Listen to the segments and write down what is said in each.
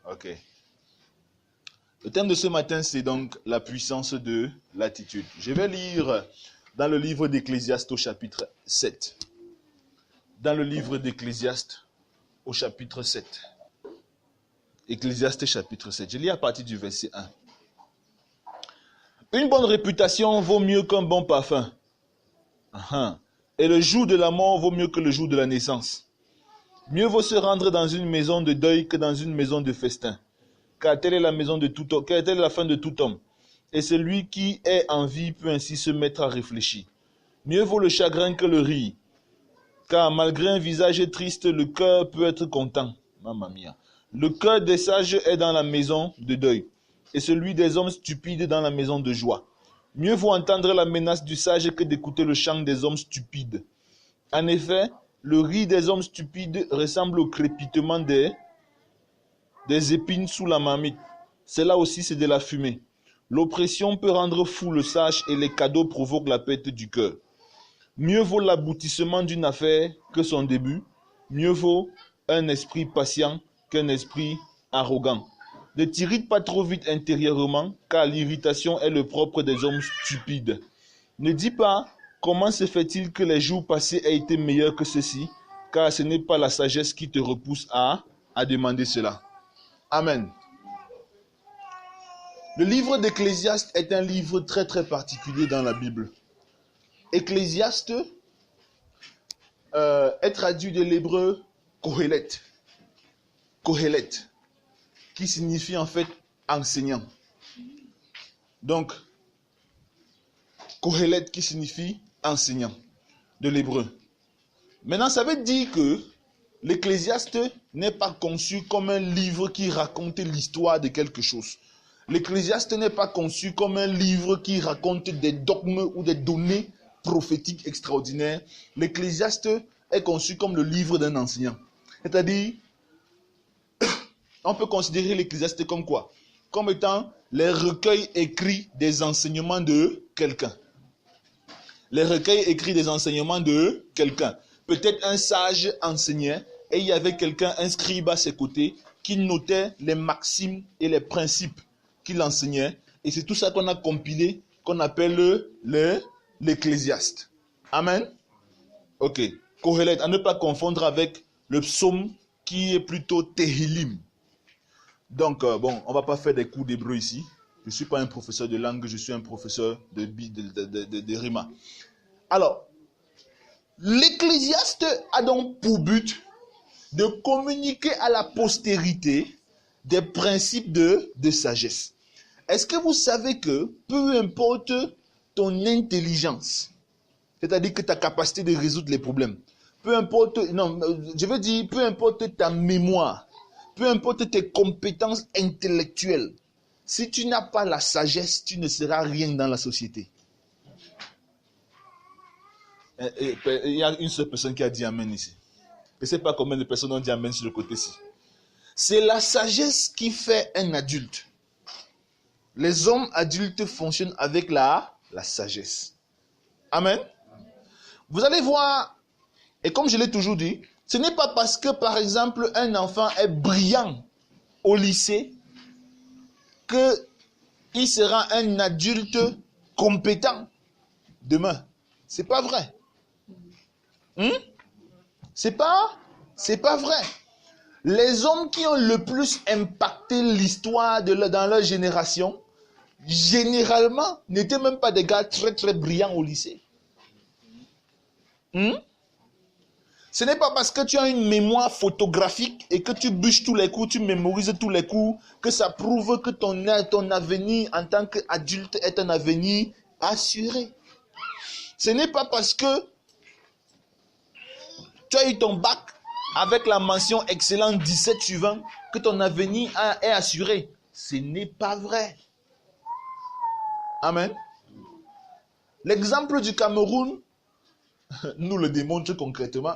Ok. Le thème de ce matin, c'est donc la puissance de l'attitude. Je vais lire dans le livre d'Ecclésiaste au chapitre 7. Dans le livre d'Ecclésiaste au chapitre 7. Ecclésiaste chapitre 7. Je lis à partir du verset 1. Une bonne réputation vaut mieux qu'un bon parfum. Et le jour de la mort vaut mieux que le jour de la naissance. Mieux vaut se rendre dans une maison de deuil que dans une maison de festin. Car telle est la maison de tout homme, car telle est la fin de tout homme. Et celui qui est en vie peut ainsi se mettre à réfléchir. Mieux vaut le chagrin que le rire. Car malgré un visage triste, le cœur peut être content. Mamma mia. Le cœur des sages est dans la maison de deuil, et celui des hommes stupides dans la maison de joie. Mieux vaut entendre la menace du sage que d'écouter le chant des hommes stupides. En effet, le rire des hommes stupides ressemble au crépitement des épines sous la marmite. Cela aussi, c'est de la fumée. L'oppression peut rendre fou le sage et les cadeaux provoquent la perte du cœur. Mieux vaut l'aboutissement d'une affaire que son début. Mieux vaut un esprit patient qu'un esprit arrogant. Ne t'irrite pas trop vite intérieurement, car l'irritation est le propre des hommes stupides. Ne dis pas comment se fait-il que les jours passés aient été meilleurs que ceux-ci, car ce n'est pas la sagesse qui te repousse à demander cela. Amen. Le livre d'Ecclésiaste est un livre très très particulier dans la Bible. Ecclésiaste est traduit de l'hébreu Kohelet. Kohelet, qui signifie en fait enseignant. Donc, Kohelet qui signifie enseignant de l'hébreu. Maintenant, ça veut dire que l'Ecclésiaste n'est pas conçu comme un livre qui raconte l'histoire de quelque chose. L'Ecclésiaste n'est pas conçu comme un livre qui raconte des dogmes ou des données prophétiques extraordinaires. L'Ecclésiaste est conçu comme le livre d'un enseignant. C'est-à-dire, on peut considérer l'Ecclésiaste comme quoi? Comme étant les recueils écrits des enseignements de quelqu'un. Les recueils écrits des enseignements de quelqu'un. Peut-être un sage enseignait et il y avait quelqu'un, un scribe à ses côtés, qui notait les maximes et les principes qu'il enseignait. Et c'est tout ça qu'on a compilé, qu'on appelle l'Ecclésiaste. Amen. Ok. Kohelet, à ne pas confondre avec le psaume qui est plutôt Tehillim. Donc, bon, on ne va pas faire des cours d'hébreu ici. Je ne suis pas un professeur de langue, je suis un professeur de Rima. Alors, l'Ecclésiaste a donc pour but de communiquer à la postérité des principes de sagesse. Est-ce que vous savez que peu importe ton intelligence, c'est-à-dire que ta capacité de résoudre les problèmes, peu importe ta mémoire, peu importe tes compétences intellectuelles, si tu n'as pas la sagesse, tu ne seras rien dans la société. Il y a une seule personne qui a dit Amen ici. Je ne sais pas combien de personnes ont dit Amen sur le côté-ci. C'est la sagesse qui fait un adulte. Les hommes adultes fonctionnent avec la sagesse. Amen. Vous allez voir, et comme je l'ai toujours dit, ce n'est pas parce que, par exemple, un enfant est brillant au lycée qu'il sera un adulte compétent demain. C'est pas vrai. C'est pas vrai. Les hommes qui ont le plus impacté l'histoire dans leur génération, généralement, n'étaient même pas des gars très très brillants au lycée. Ce n'est pas parce que tu as une mémoire photographique et que tu bûches tous les coups, tu mémorises tous les coups, que ça prouve que ton avenir en tant qu'adulte est un avenir assuré. Ce n'est pas parce que tu as eu ton bac avec la mention excellente 17 suivant que ton avenir est assuré. Ce n'est pas vrai. Amen. L'exemple du Cameroun nous le démontre concrètement.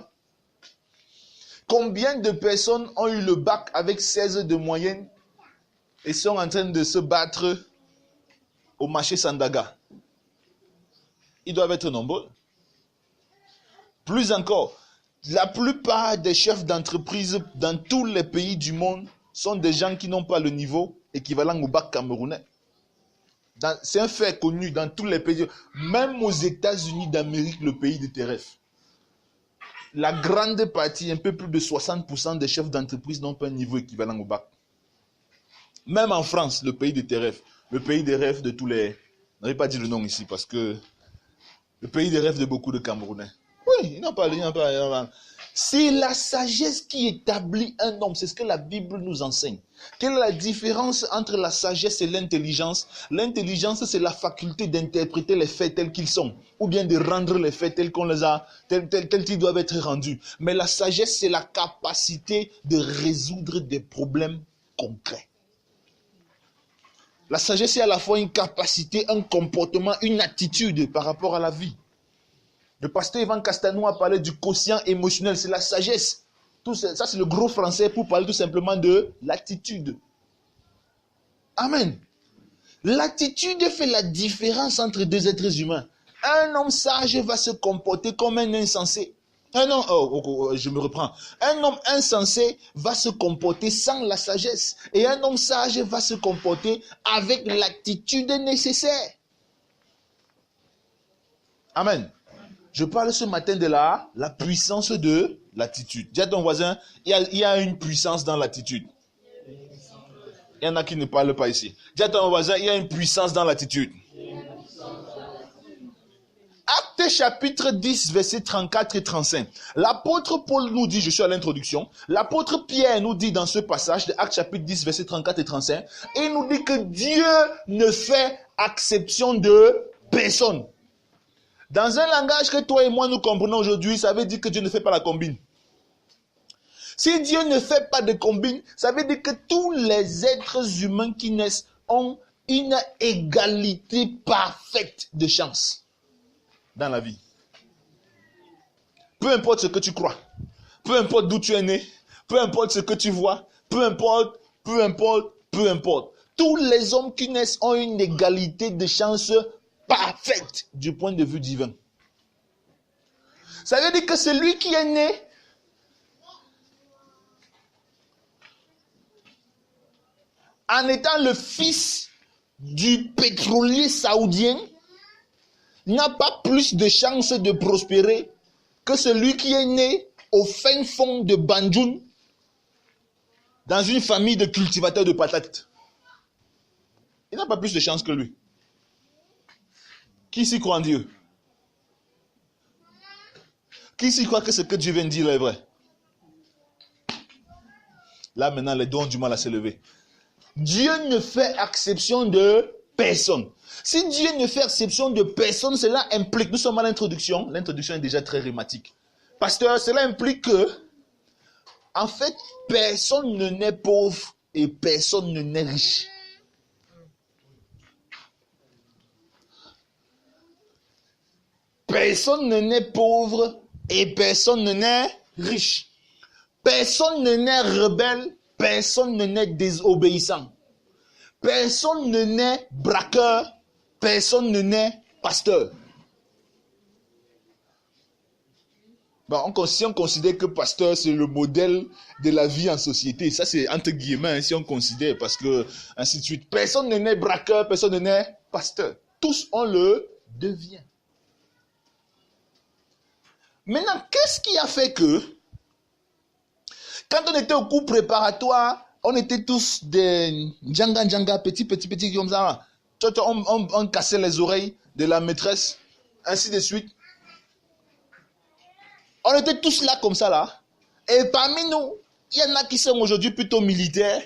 Combien de personnes ont eu le bac avec 16 de moyenne et sont en train de se battre au marché Sandaga? Ils doivent être nombreux. Plus encore, la plupart des chefs d'entreprise dans tous les pays du monde sont des gens qui n'ont pas le niveau équivalent au bac camerounais. C'est un fait connu dans tous les pays. Même aux États-Unis d'Amérique, le pays de tes rêves. La grande partie, un peu plus de 60% des chefs d'entreprise n'ont pas un niveau équivalent au bac. Même en France, le pays de tes rêves. Le pays des rêves de tous les... Je n'avais pas dit le nom ici parce que... Le pays des rêves de beaucoup de Camerounais. Oui, il n'en parle pas. C'est la sagesse qui établit un homme. C'est ce que la Bible nous enseigne. Quelle est la différence entre la sagesse et l'intelligence? L'intelligence, c'est la faculté d'interpréter les faits tels qu'ils sont, ou bien de rendre les faits tels qu'on les a, tels qu'ils doivent être rendus. Mais la sagesse, c'est la capacité de résoudre des problèmes concrets. La sagesse est à la fois une capacité, un comportement, une attitude par rapport à la vie. Le pasteur Ivan Castanou a parlé du quotient émotionnel, c'est la sagesse. Tout ça, c'est le gros français pour parler tout simplement de l'attitude. Amen. L'attitude fait la différence entre deux êtres humains. Un homme sage va se comporter comme un insensé. Je me reprends. Un homme insensé va se comporter sans la sagesse. Et un homme sage va se comporter avec l'attitude nécessaire. Amen. Je parle ce matin de la puissance de l'attitude. Dis à ton voisin, il y a une puissance dans l'attitude. Il y en a qui ne parlent pas ici. Dis à ton voisin, il y a une puissance dans l'attitude. Actes chapitre 10, versets 34 et 35. L'apôtre Paul nous dit, je suis à l'introduction, l'apôtre Pierre nous dit dans ce passage de Actes chapitre 10, versets 34 et 35, et il nous dit que Dieu ne fait exception de personne. Dans un langage que toi et moi nous comprenons aujourd'hui, ça veut dire que Dieu ne fait pas la combine. Si Dieu ne fait pas de combine, ça veut dire que tous les êtres humains qui naissent ont une égalité parfaite de chance dans la vie. Peu importe ce que tu crois, peu importe d'où tu es né, peu importe ce que tu vois, peu importe. Tous les hommes qui naissent ont une égalité de chance parfaite du point de vue divin. Ça veut dire que celui qui est né en étant le fils du pétrolier saoudien n'a pas plus de chances de prospérer que celui qui est né au fin fond de Banjul dans une famille de cultivateurs de patates. Il n'a pas plus de chances que lui. Qui s'y croit en Dieu? Qui s'y croit que ce que Dieu vient de dire est vrai? Là maintenant les doigts ont du mal à se lever. Dieu ne fait exception de personne. Si Dieu ne fait exception de personne, cela implique, nous sommes à l'introduction est déjà très rhématique. Pasteur, cela implique que, en fait, personne ne naît pauvre et personne ne naît riche. Personne ne naît pauvre et personne ne naît riche. Personne ne naît rebelle, personne ne naît désobéissant. Personne ne naît braqueur, personne ne naît pasteur. Bon, si on considère que pasteur c'est le modèle de la vie en société, ça c'est entre guillemets si on considère, parce que ainsi de suite. Personne ne naît braqueur, personne ne naît pasteur. Tous on le devient. Maintenant, qu'est-ce qui a fait que, quand on était au cours préparatoire, on était tous des djanga, petits comme ça. On cassait les oreilles de la maîtresse, ainsi de suite. On était tous là comme ça là. Et parmi nous, il y en a qui sont aujourd'hui plutôt militaires,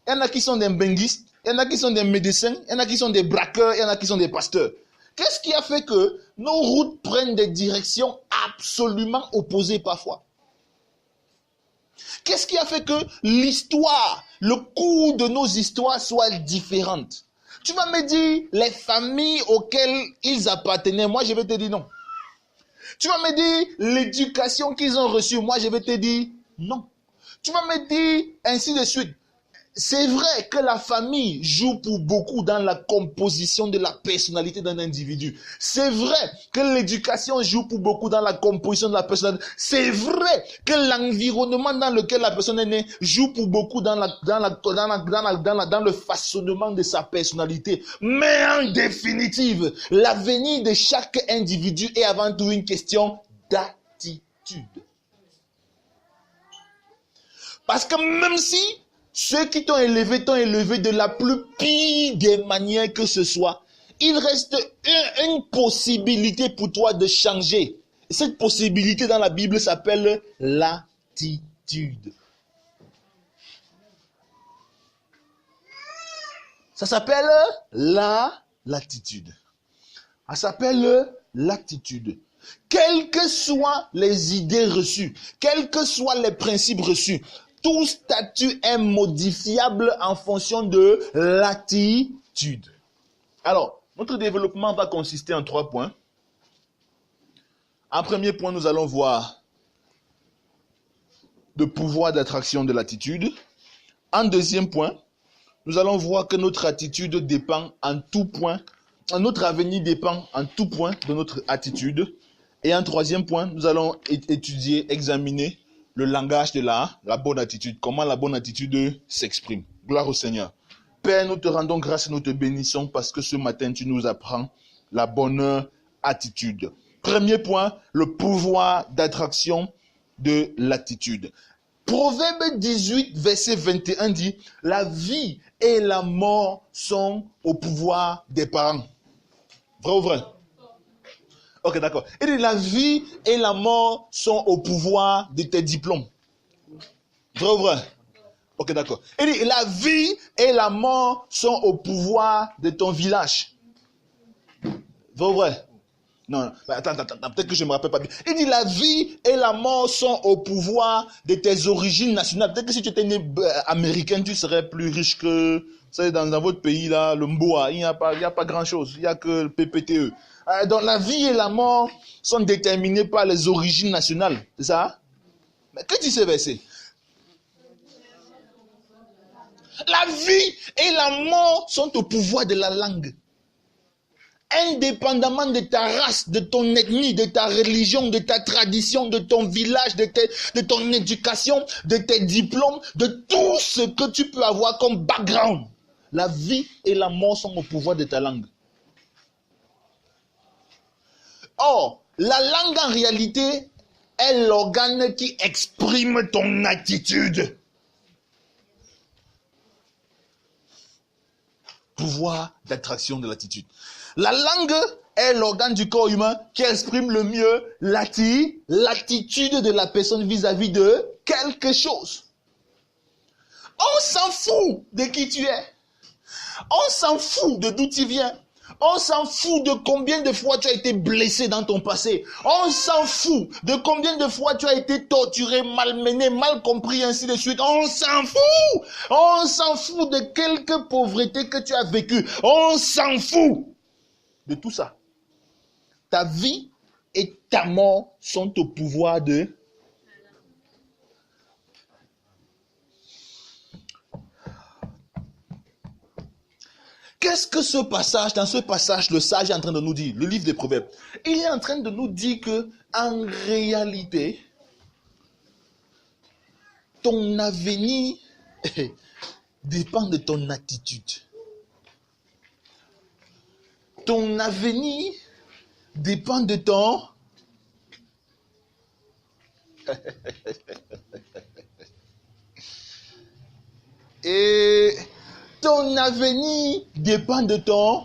il y en a qui sont des benguistes, il y en a qui sont des médecins, il y en a qui sont des braqueurs, il y en a qui sont des pasteurs. Qu'est-ce qui a fait que nos routes prennent des directions absolument opposées parfois? Qu'est-ce qui a fait que l'histoire, le cours de nos histoires soit différente? Tu vas me dire les familles auxquelles ils appartenaient, moi je vais te dire non. Tu vas me dire l'éducation qu'ils ont reçue, moi je vais te dire non. Tu vas me dire ainsi de suite. c'est vrai que la famille joue pour beaucoup dans la composition de la personnalité d'un individu. C'est vrai que l'éducation joue pour beaucoup dans la composition de la personnalité. C'est vrai que l'environnement dans lequel la personne est née joue pour beaucoup dans le façonnement de sa personnalité. Mais en définitive, l'avenir de chaque individu est avant tout une question d'attitude. Parce que même si ceux qui t'ont élevé de la plus pire des manières que ce soit, il reste une possibilité pour toi de changer. Cette possibilité dans la Bible s'appelle l'attitude. Ça s'appelle l'attitude. Ça s'appelle l'attitude. Quelles que soient les idées reçues, quels que soient les principes reçus, tout statut est modifiable en fonction de l'attitude. Alors, notre développement va consister en 3 points. En premier point, nous allons voir le pouvoir d'attraction de l'attitude. En deuxième point, nous allons voir que notre attitude dépend en tout point, notre avenir dépend en tout point de notre attitude. Et en troisième point, nous allons étudier, examiner le langage de la bonne attitude, comment la bonne attitude s'exprime. Gloire au Seigneur. Père, nous te rendons grâce et nous te bénissons parce que ce matin, tu nous apprends la bonne attitude. Premier point, le pouvoir d'attraction de l'attitude. Proverbe 18, verset 21 dit, la vie et la mort sont au pouvoir des parents. Vrai ou vrai? Ok, d'accord. Il dit, la vie et la mort sont au pouvoir de tes diplômes. Vrai ou vrai? Ok, d'accord. Il dit, la vie et la mort sont au pouvoir de ton village. Vrai ou vrai? Non, attends, peut-être que je ne me rappelle pas bien. Il dit, la vie et la mort sont au pouvoir de tes origines nationales. Peut-être que si tu étais né américain, tu serais plus riche que... Vous savez, dans votre pays, là, le Mboa, il n'y a pas grand-chose. Il n'y a que le PPTE. Donc la vie et la mort sont déterminées par les origines nationales. C'est ça? Mais que dit ce verset? La vie et la mort sont au pouvoir de la langue. Indépendamment de ta race, de ton ethnie, de ta religion, de ta tradition, de ton village, de ton éducation, de tes diplômes, de tout ce que tu peux avoir comme background. La vie et la mort sont au pouvoir de ta langue. Or, la langue en réalité est l'organe qui exprime ton attitude. Pouvoir d'attraction de l'attitude. La langue est l'organe du corps humain qui exprime le mieux l'attitude de la personne vis-à-vis de quelque chose. On s'en fout de qui tu es. On s'en fout de d'où tu viens. On s'en fout de combien de fois tu as été blessé dans ton passé. On s'en fout de combien de fois tu as été torturé, malmené, mal compris, ainsi de suite. On s'en fout. On s'en fout de quelque pauvreté que tu as vécue. On s'en fout de tout ça. Ta vie et ta mort sont au pouvoir de... Qu'est-ce que ce passage, dans ce passage, le sage est en train de nous dire, le livre des Proverbes, il est en train de nous dire que, en réalité, ton avenir dépend de ton attitude. Ton avenir dépend de ton... Et ton avenir dépend de ton...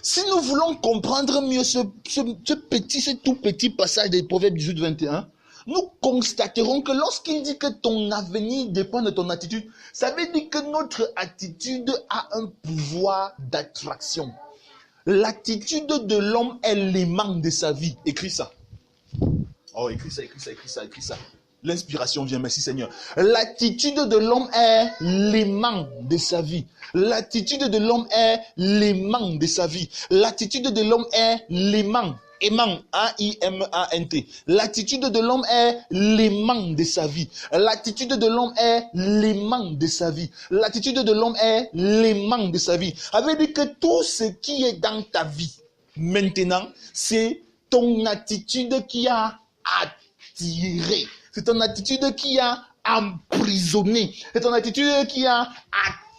Si nous voulons comprendre mieux ce tout petit passage des Proverbes 18-21, nous constaterons que lorsqu'il dit que ton avenir dépend de ton attitude, ça veut dire que notre attitude a un pouvoir d'attraction. L'attitude de l'homme est l'aimant de sa vie. Écris ça. Oh, écris ça. L'inspiration vient, merci Seigneur. L'attitude de l'homme est l'aimant de sa vie. L'attitude de l'homme est l'aimant de sa vie. L'attitude de l'homme est l'aimant. aimant, A-I-M-A-N-T. L'attitude de l'homme est l'aimant de sa vie. L'attitude de l'homme est l'aimant de sa vie. L'attitude de l'homme est l'aimant de sa vie. Ça veut dire que tout ce qui est dans ta vie, maintenant, c'est ton attitude qui a attiré. C'est ton attitude qui a emprisonné. C'est ton attitude qui a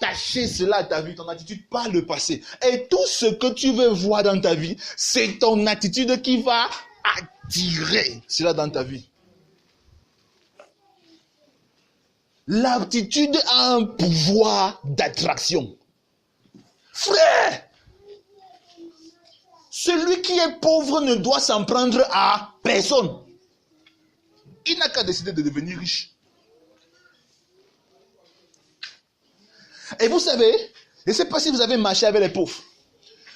attaché cela à ta vie. Ton attitude, pas le passé. Et tout ce que tu veux voir dans ta vie, c'est ton attitude qui va attirer cela dans ta vie. L'attitude a un pouvoir d'attraction. Frère, celui qui est pauvre ne doit s'en prendre à personne. Il n'a qu'à décider de devenir riche. Et vous savez, je ne sais pas si vous avez marché avec les pauvres,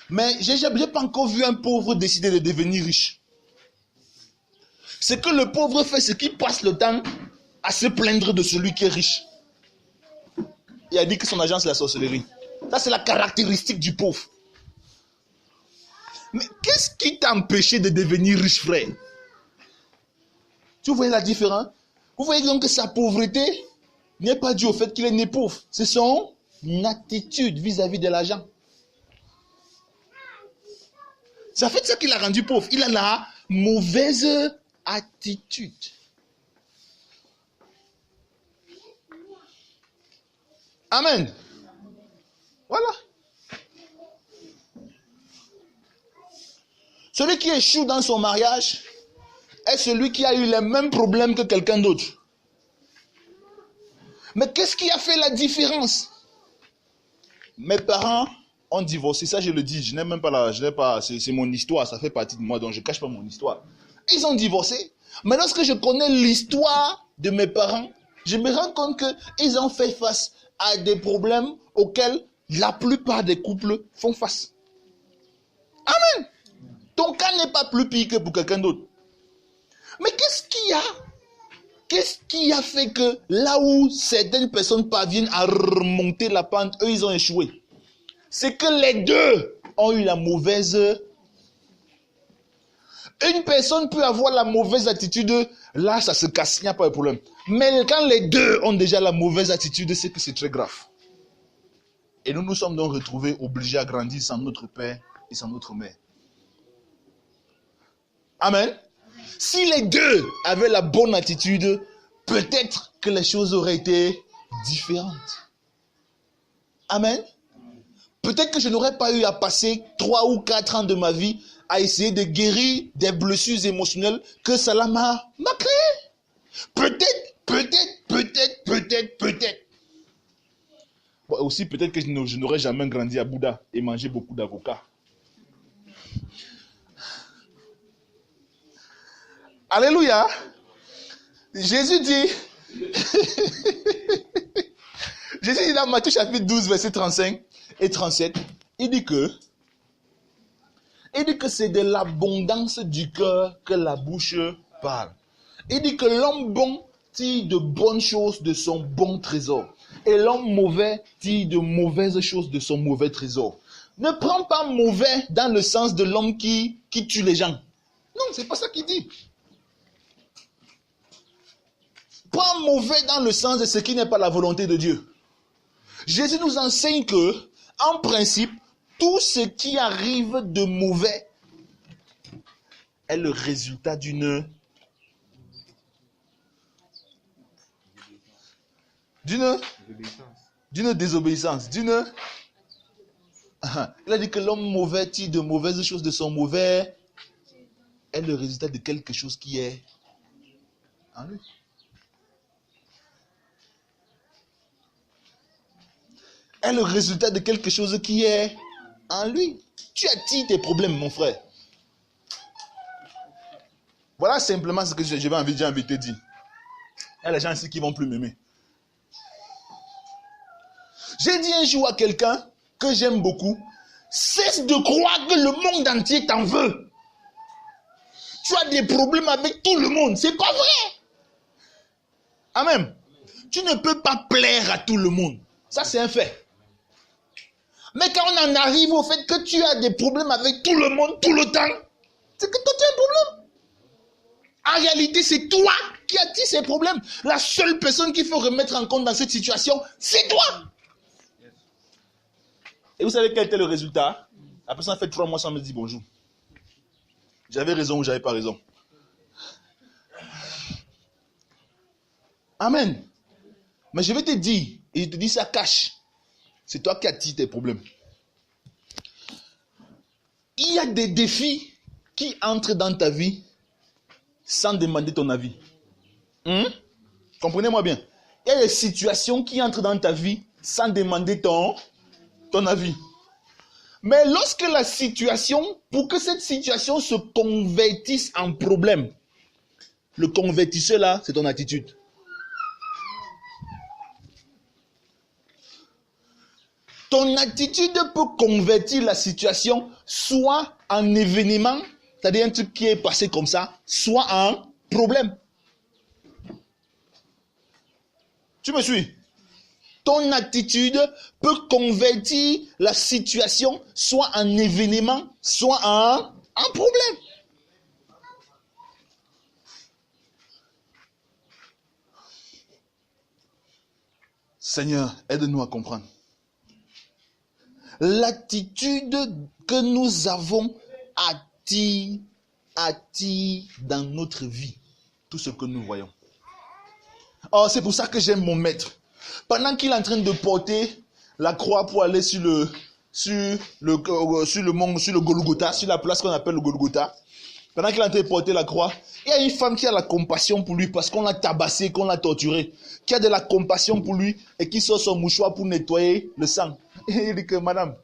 mais je n'ai pas encore vu un pauvre décider de devenir riche. Ce que le pauvre fait, c'est qu'il passe le temps à se plaindre de celui qui est riche. Il a dit que son argent, c'est la sorcellerie. Ça, c'est la caractéristique du pauvre. Mais qu'est-ce qui t'a empêché de devenir riche, frère? Tu voyez la différence? Vous voyez donc que sa pauvreté n'est pas due au fait qu'il est né pauvre. C'est son attitude vis-à-vis de l'argent. C'est en fait ça qui l'a rendu pauvre. Il a la mauvaise attitude. Amen. Voilà. Celui qui échoue dans son mariage est celui qui a eu les mêmes problèmes que quelqu'un d'autre. Mais qu'est-ce qui a fait la différence? Mes parents ont divorcé, ça je le dis, je n'ai même pas c'est mon histoire, ça fait partie de moi, donc je ne cache pas mon histoire. Ils ont divorcé, mais lorsque je connais l'histoire de mes parents, je me rends compte qu'ils ont fait face à des problèmes auxquels la plupart des couples font face. Amen. Ton cas n'est pas plus pire que pour quelqu'un d'autre. Mais qu'est-ce qui a fait que là où certaines personnes parviennent à remonter la pente, eux, ils ont échoué? C'est que les deux ont eu la mauvaise... Une personne peut avoir la mauvaise attitude, là, ça se casse, il n'y a pas de problème. Mais quand les deux ont déjà la mauvaise attitude, c'est que c'est très grave. Et nous nous sommes donc retrouvés obligés à grandir sans notre père et sans notre mère. Amen. Si les deux avaient la bonne attitude, peut-être que les choses auraient été différentes. Amen. Peut-être que je n'aurais pas eu à passer 3 ou 4 ans de ma vie à essayer de guérir des blessures émotionnelles que cela m'a créé. Peut-être. Bon, aussi, peut-être que je n'aurais jamais grandi à Bouddha et mangé beaucoup d'avocats. Alléluia. Jésus dit dans Matthieu chapitre 12, verset 35 et 37, il dit que c'est de l'abondance du cœur que la bouche parle. Il dit que l'homme bon tire de bonnes choses de son bon trésor. Et l'homme mauvais tire de mauvaises choses de son mauvais trésor. Ne prends pas mauvais dans le sens de l'homme qui tue les gens. Non, c'est pas ça qu'il dit. Prends mauvais dans le sens de ce qui n'est pas la volonté de Dieu. Jésus nous enseigne que, en principe, tout ce qui arrive de mauvais est le résultat d'une désobéissance. Il a dit que l'homme mauvais tire de mauvaises choses de son mauvais est le résultat de quelque chose qui est en lui. Est le résultat de quelque chose qui est en lui. Tu attires tes problèmes, mon frère. Voilà simplement ce que j'ai envie de te dire. Il y a des gens ici qui ne vont plus m'aimer. J'ai dit un jour à quelqu'un que j'aime beaucoup, cesse de croire que le monde entier t'en veut. Tu as des problèmes avec tout le monde. C'est pas vrai. Amen. Tu ne peux pas plaire à tout le monde. Ça, c'est un fait. Mais quand on en arrive au fait que tu as des problèmes avec tout le monde, tout le temps, C'est que toi, tu as un problème. En réalité, c'est toi qui attires ces problèmes. La seule personne qu'il faut remettre en compte dans cette situation, c'est toi. Et vous savez quel était le résultat? La personne a fait 3 mois sans me dire bonjour. J'avais raison ou j'avais pas raison. Amen. Mais je vais te dire, et je te dis ça cache. C'est toi qui attires tes problèmes. Il y a des défis qui entrent dans ta vie sans demander ton avis. Comprenez-moi bien. Il y a des situations qui entrent dans ta vie sans demander ton avis. Mais lorsque la situation, pour que cette situation se convertisse en problème, le convertisseur là, c'est ton attitude. Ton attitude peut convertir la situation soit en événement, c'est-à-dire un truc qui est passé comme ça, soit en problème. Tu me suis? Ton attitude peut convertir la situation soit en événement, soit en problème. Seigneur, aide-nous à comprendre. L'attitude que nous avons attire dans notre vie tout ce que nous voyons. Oh, c'est pour ça que j'aime mon maître. Pendant qu'il est en train de porter la croix pour aller sur le mont, sur le Golgotha, sur la place qu'on appelle le Golgotha, pendant qu'il est en train de porter la croix, il y a une femme qui a la compassion pour lui parce qu'on l'a tabassé, qu'on l'a torturé, qui a de la compassion pour lui et qui sort son mouchoir pour nettoyer le sang. Et il dit que madame,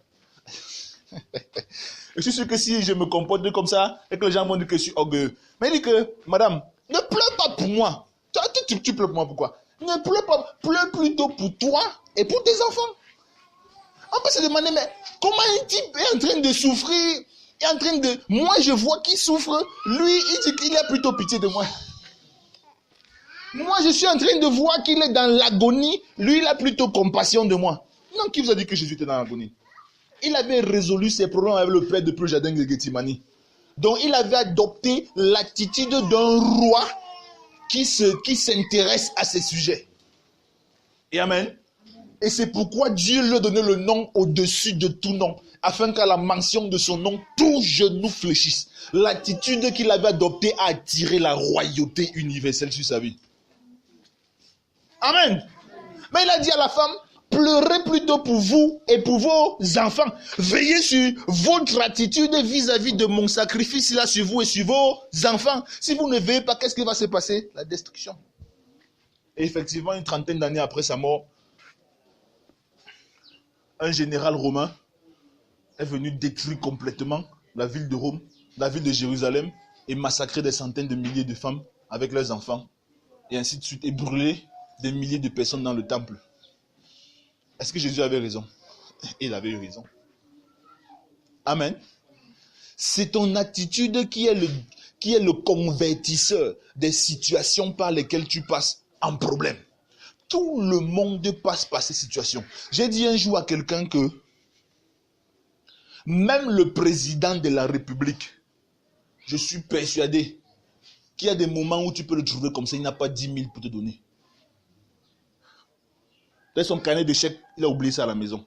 je suis sûr que si je me comporte comme ça et que les gens vont dire que je suis orgueilleux. Mais il dit que madame, ne pleure pas pour moi. Tu pleures pour moi pourquoi? Ne pleure pas, pleure plutôt pour toi et pour tes enfants. On peut se demander, mais comment un type est en train de souffrir, est en train de... Moi, je vois qu'il souffre, lui, il dit qu'il a plutôt pitié de moi. Moi, je suis en train de voir qu'il est dans l'agonie, lui, il a plutôt compassion de moi. Non, qui vous a dit que Jésus était dans l'agonie? Il avait résolu ses problèmes avec le père depuis le jardin de Gethsemane. Donc, il avait adopté l'attitude d'un roi qui s'intéresse à ces sujets. Et amen. Et c'est pourquoi Dieu lui a donné le nom au-dessus de tout nom, afin qu'à la mention de son nom, tout genou fléchisse. L'attitude qu'il avait adoptée a attiré la royauté universelle sur sa vie. Amen. Mais il a dit à la femme, pleurez plutôt pour vous et pour vos enfants. Veillez sur votre attitude vis-à-vis de mon sacrifice là sur vous et sur vos enfants. Si vous ne veillez pas, qu'est-ce qui va se passer? La destruction. Et effectivement, une trentaine d'années après sa mort, un général romain est venu détruire complètement la ville de Rome, la ville de Jérusalem, et massacrer des centaines de milliers de femmes avec leurs enfants, et ainsi de suite, et brûler des milliers de personnes dans le temple. Est-ce que Jésus avait raison? Il avait eu raison. Amen. C'est ton attitude qui est le convertisseur des situations par lesquelles tu passes en problème. Tout le monde passe par ces situations. J'ai dit un jour à quelqu'un que même le président de la République, je suis persuadé qu'il y a des moments où tu peux le trouver comme ça, il n'a pas 10 000 pour te donner. Dans son carnet de chèques, il a oublié ça à la maison.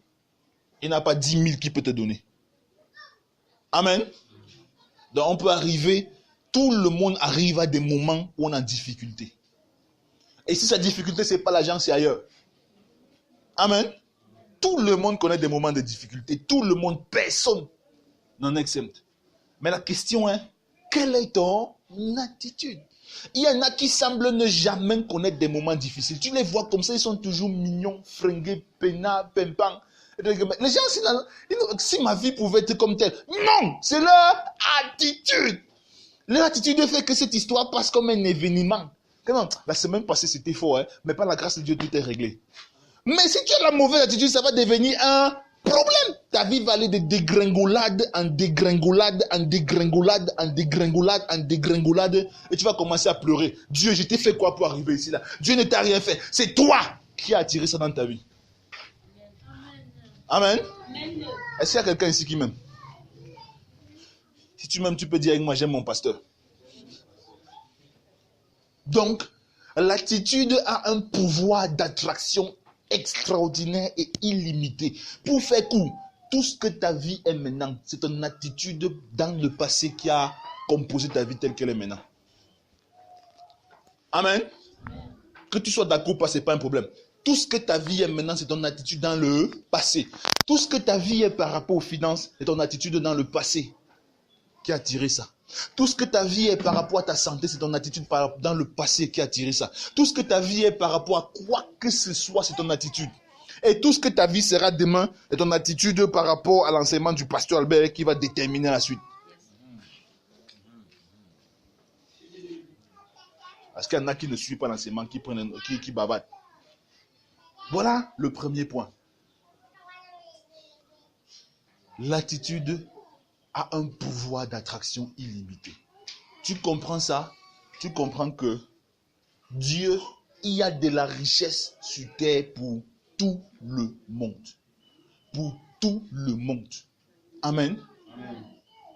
Il n'a pas 10 000 qu'il peut te donner. Amen. Donc on peut arriver, tout le monde arrive à des moments où on est en difficulté. Et si sa difficulté, ce n'est pas l'argent, c'est ailleurs. Amen. Tout le monde connaît des moments de difficulté. Tout le monde, personne n'en exempte. Mais la question est, quelle est ton attitude? Il y en a qui semblent ne jamais connaître des moments difficiles. Tu les vois comme ça, ils sont toujours mignons, fringués, peinards, pimpants. Les gens, si ma vie pouvait être comme telle, non, c'est leur attitude. Leur attitude fait que cette histoire passe comme un événement. Non, la semaine passée, c'était faux, hein, mais par la grâce de Dieu, tout est réglé. Mais si tu as la mauvaise attitude, ça va devenir un problème. Ta vie va aller de dégringolade en dégringolade, en dégringolade, en dégringolade, en dégringolade, et tu vas commencer à pleurer. Dieu, je t'ai fait quoi pour arriver ici là? Dieu ne t'a rien fait. C'est toi qui as attiré ça dans ta vie. Amen. Est-ce qu'il y a quelqu'un ici qui m'aime? Si tu m'aimes, tu peux dire avec moi, j'aime mon pasteur. Donc, l'attitude a un pouvoir d'attraction extraordinaire et illimité. Pour faire court, tout ce que ta vie est maintenant, c'est ton attitude dans le passé qui a composé ta vie telle qu'elle est maintenant. Amen. Que tu sois d'accord ou pas, ce n'est pas un problème. Tout ce que ta vie est maintenant, c'est ton attitude dans le passé. Tout ce que ta vie est par rapport aux finances, c'est ton attitude dans le passé qui a tiré ça. Tout ce que ta vie est par rapport à ta santé, c'est ton attitude dans le passé qui a tiré ça. Tout ce que ta vie est par rapport à quoi que ce soit, c'est ton attitude. Et tout ce que ta vie sera demain, c'est ton attitude par rapport à l'enseignement du pasteur Albert qui va déterminer la suite. Parce qu'il y en a qui ne suivent pas l'enseignement, qui bavardent. Voilà le premier point. L'attitude a un pouvoir d'attraction illimité. Tu comprends ça? Tu comprends que Dieu, il y a de la richesse sur terre pour tout le monde. Pour tout le monde. Amen. Amen.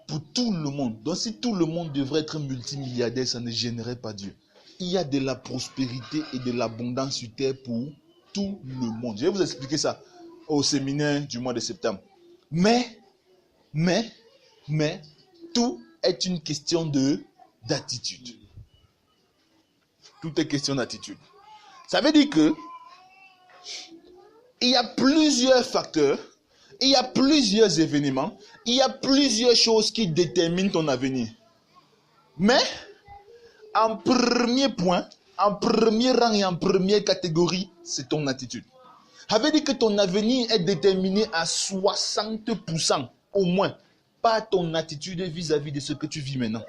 Pour tout le monde. Donc si tout le monde devrait être multimilliardaire, ça ne gênerait pas Dieu. Il y a de la prospérité et de l'abondance sur terre pour tout le monde. Je vais vous expliquer ça au séminaire du mois de septembre. Mais, tout est une question d'attitude. Tout est question d'attitude. Ça veut dire que il y a plusieurs facteurs, il y a plusieurs événements, il y a plusieurs choses qui déterminent ton avenir. Mais, en premier point, en premier rang et en première catégorie, c'est ton attitude. Ça veut dire que ton avenir est déterminé à 60% au moins par ton attitude vis-à-vis de ce que tu vis maintenant.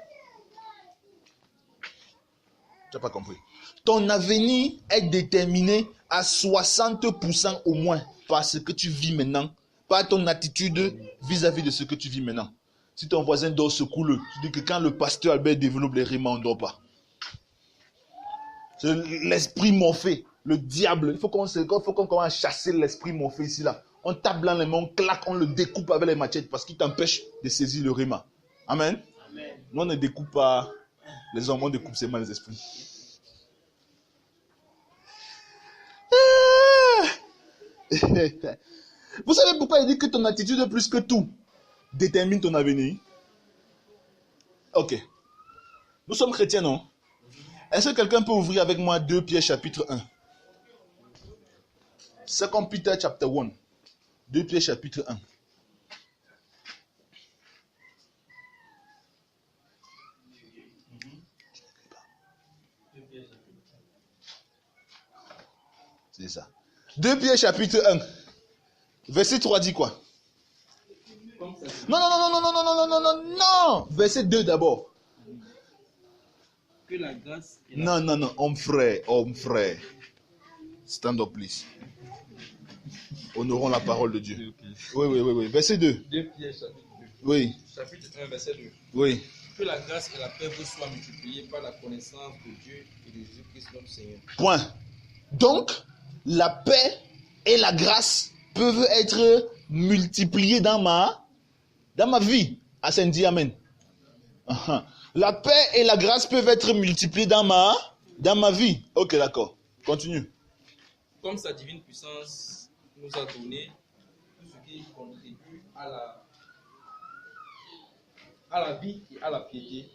Tu n'as pas compris. Ton avenir est déterminé à 60% au moins par ce que tu vis maintenant, par ton attitude vis-à-vis de ce que tu vis maintenant. Si ton voisin dort, secoue-le. Tu dis que quand le pasteur Albert développe les rimes, on ne dort pas. C'est l'esprit morphé, le diable. Il faut qu'on commence à chasser l'esprit morphé ici là. On tape dans les mains, on claque, on le découpe avec les machettes parce qu'il t'empêche de saisir le rima. Amen. Amen. Nous on ne découpe pas les hommes, on découpe seulement les esprits. Vous savez pourquoi il dit que ton attitude plus que tout détermine ton avenir? Ok. Nous sommes chrétiens, non? Est-ce que quelqu'un peut ouvrir avec moi 2 Pierre chapitre 1? 2 Peter chapter 1. 2 Pierre chapitre 1. C'est ça. 2 Pierre chapitre 1. Verset 3 dit quoi? Non. Verset 2 d'abord. Que la grâce non, homme frère. Stand up, please. Honorons la parole de Dieu. Oui. Verset 2. 2 Pierre chapitre 2. Oui. Chapitre 1, verset 2. Oui. Que la grâce et la paix vous soient multipliées par la connaissance de Dieu et de Jésus-Christ notre Seigneur. Point. Donc, la paix et la grâce peuvent être multipliées dans ma vie. Ascendis, amen. La paix et la grâce peuvent être multipliées dans ma vie. Ok, d'accord. Continue. Comme sa divine puissance nous a donné tout ce qui contribue à la vie et à la piété,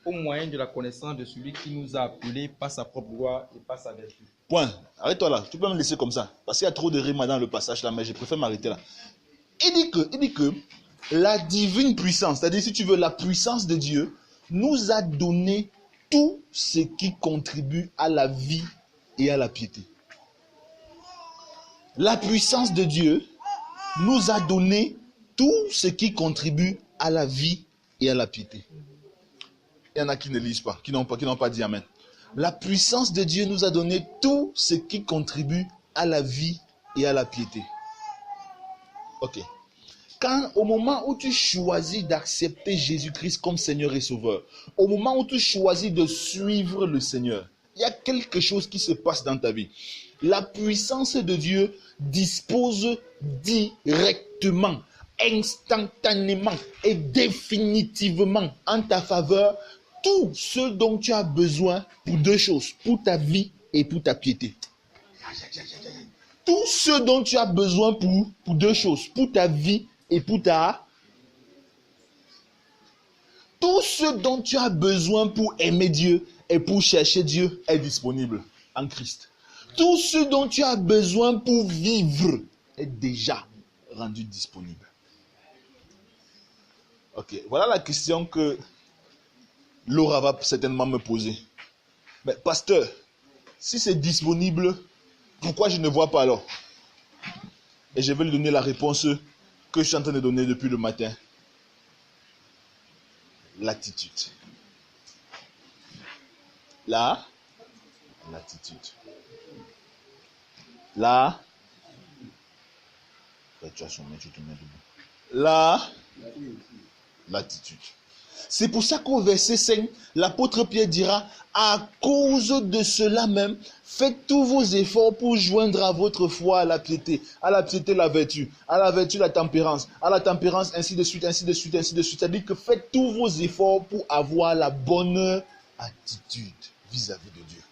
au moyen de la connaissance de celui qui nous a appelés par sa propre gloire et par sa vertu. Point. Arrête-toi là. Tu peux me laisser comme ça. Parce qu'il y a trop de rimes dans le passage là, mais je préfère m'arrêter là. Il dit que la divine puissance, c'est-à-dire si tu veux la puissance de Dieu, nous a donné tout ce qui contribue à la vie et à la piété. La puissance de Dieu nous a donné tout ce qui contribue à la vie et à la piété. Il y en a qui ne lisent pas, qui n'ont pas dit amen. La puissance de Dieu nous a donné tout ce qui contribue à la vie et à la piété. Ok. Au moment où tu choisis d'accepter Jésus-Christ comme Seigneur et Sauveur, au moment où tu choisis de suivre le Seigneur, il y a quelque chose qui se passe dans ta vie. La puissance de Dieu dispose directement, instantanément et définitivement en ta faveur tout ce dont tu as besoin pour deux choses, pour ta vie et pour ta piété. Tout ce dont tu as besoin pour deux choses, pour ta vie et pour ta... Tout ce dont tu as besoin pour aimer Dieu et pour chercher Dieu est disponible en Christ. Tout ce dont tu as besoin pour vivre est déjà rendu disponible. Ok, voilà la question que Laura va certainement me poser. Mais pasteur, si c'est disponible, pourquoi je ne vois pas alors? Et je vais lui donner la réponse que je suis en train de donner depuis le matin. L'attitude. L'attitude. L'attitude. C'est pour ça qu'au verset 5, l'apôtre Pierre dira, à cause de cela même, faites tous vos efforts pour joindre à votre foi la piété la vertu, à la vertu la tempérance, à la tempérance ainsi de suite, ainsi de suite, ainsi de suite. C'est-à-dire que faites tous vos efforts pour avoir la bonne attitude vis-à-vis de Dieu.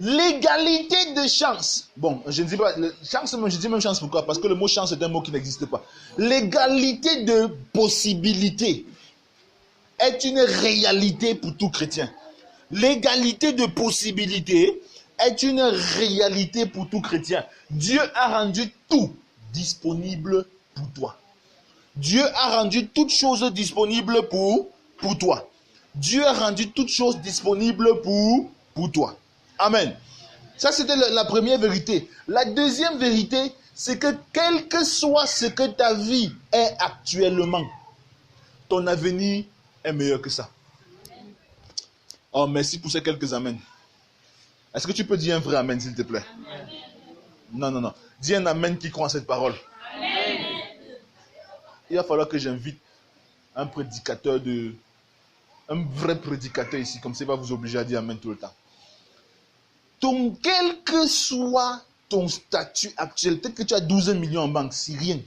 L'égalité de chance. Bon, je ne dis pas chance, je dis même chance pourquoi? Parce que le mot chance est un mot qui n'existe pas. L'égalité de possibilité est une réalité pour tout chrétien. L'égalité de possibilité est une réalité pour tout chrétien. Dieu a rendu tout disponible pour toi. Dieu a rendu toutes choses disponibles pour toi. Dieu a rendu toutes choses disponibles pour toi. Amen. Ça, c'était la première vérité. La deuxième vérité, c'est que quel que soit ce que ta vie est actuellement, ton avenir est meilleur que ça. Oh, merci pour ces quelques amens. Est-ce que tu peux dire un vrai amen, s'il te plaît? Amen. Non. Dis un amen qui croit en cette parole. Amen. Il va falloir que j'invite un vrai prédicateur ici, comme ça il va vous obliger à dire amen tout le temps. Quel que soit ton statut actuel, peut-être que tu as 12 millions en banque, c'est rien.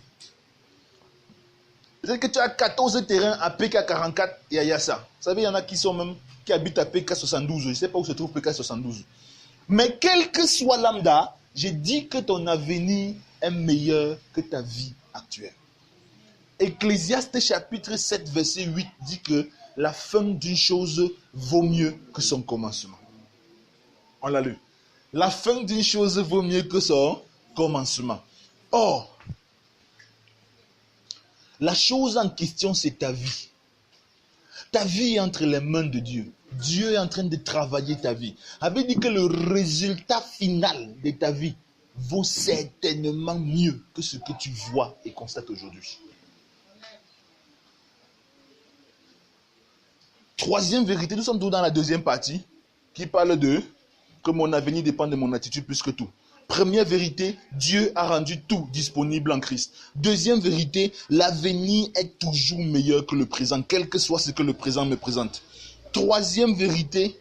Peut-être que tu as 14 terrains à PK44 et à Yassa. Vous savez, il y en a qui habitent à PK72. Je ne sais pas où se trouve PK72. Mais quel que soit lambda, j'ai dit que ton avenir est meilleur que ta vie actuelle. Ecclésiaste chapitre 7, verset 8 dit que la fin d'une chose vaut mieux que son commencement. On l'a lu. La fin d'une chose vaut mieux que son commencement. Or, la chose en question, c'est ta vie. Ta vie est entre les mains de Dieu. Dieu est en train de travailler ta vie. Avait dit que le résultat final de ta vie vaut certainement mieux que ce que tu vois et constates aujourd'hui. Troisième vérité, nous sommes tous dans la deuxième partie qui parle de que mon avenir dépend de mon attitude plus que tout. Première vérité, Dieu a rendu tout disponible en Christ. Deuxième vérité, l'avenir est toujours meilleur que le présent, quel que soit ce que le présent me présente. Troisième vérité,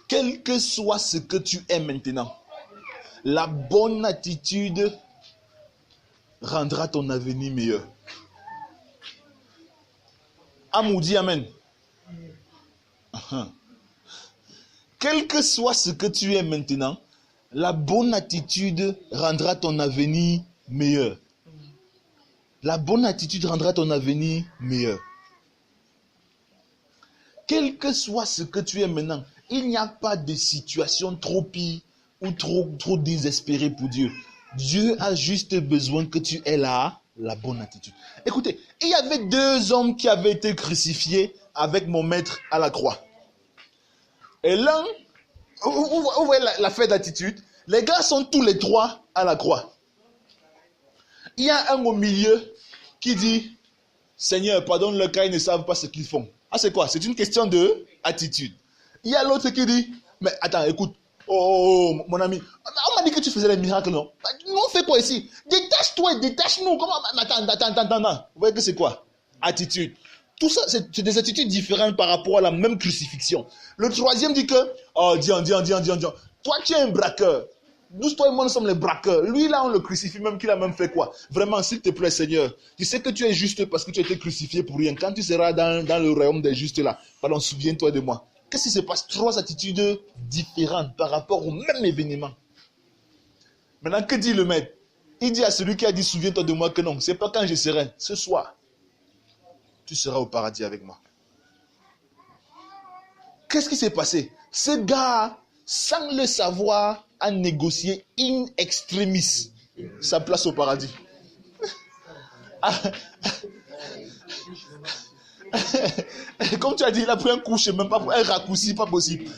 quel que soit ce que tu es maintenant, la bonne attitude rendra ton avenir meilleur. Amoudi, amen. Quel que soit ce que tu es maintenant, la bonne attitude rendra ton avenir meilleur. La bonne attitude rendra ton avenir meilleur. Quel que soit ce que tu es maintenant, il n'y a pas de situation trop pire ou trop désespérée pour Dieu. Dieu a juste besoin que tu aies la bonne attitude. Écoutez, il y avait 2 hommes qui avaient été crucifiés avec mon maître à la croix. Et l'un, vous voyez la fête d'attitude, les gars sont tous les 3 à la croix. Il y a un au milieu qui dit, Seigneur, pardonne-leur car ils ne savent pas ce qu'ils font. Ah, c'est quoi? C'est une question de attitude. Il y a l'autre qui dit, mais attends, écoute, oh, mon ami, on m'a dit que tu faisais les miracles, non? Nous, on fait quoi ici? Détache-toi et détache-nous. Comment? Attends. Vous voyez que c'est quoi? Attitude. Tout ça, c'est des attitudes différentes par rapport à la même crucifixion. Le troisième dit que, oh, Dieu, toi tu es un braqueur. Nous, toi et moi, nous sommes les braqueurs. Lui, là, on le crucifie même, qu'il a même fait quoi? Vraiment, s'il te plaît, Seigneur, tu sais que tu es juste parce que tu as été crucifié pour rien. Quand tu seras dans le royaume des justes là, pardon, souviens-toi de moi. Qu'est-ce qui se passe? 3 attitudes différentes par rapport au même événement. Maintenant, que dit le maître? Il dit à celui qui a dit, souviens-toi de moi que non, c'est pas quand je serai. Ce soir, tu seras au paradis avec moi. Qu'est-ce qui s'est passé? Ce gars, sans le savoir, a négocié in extremis sa place au paradis. Comme tu as dit, il a pris un couche, même pas un raccourci, pas possible.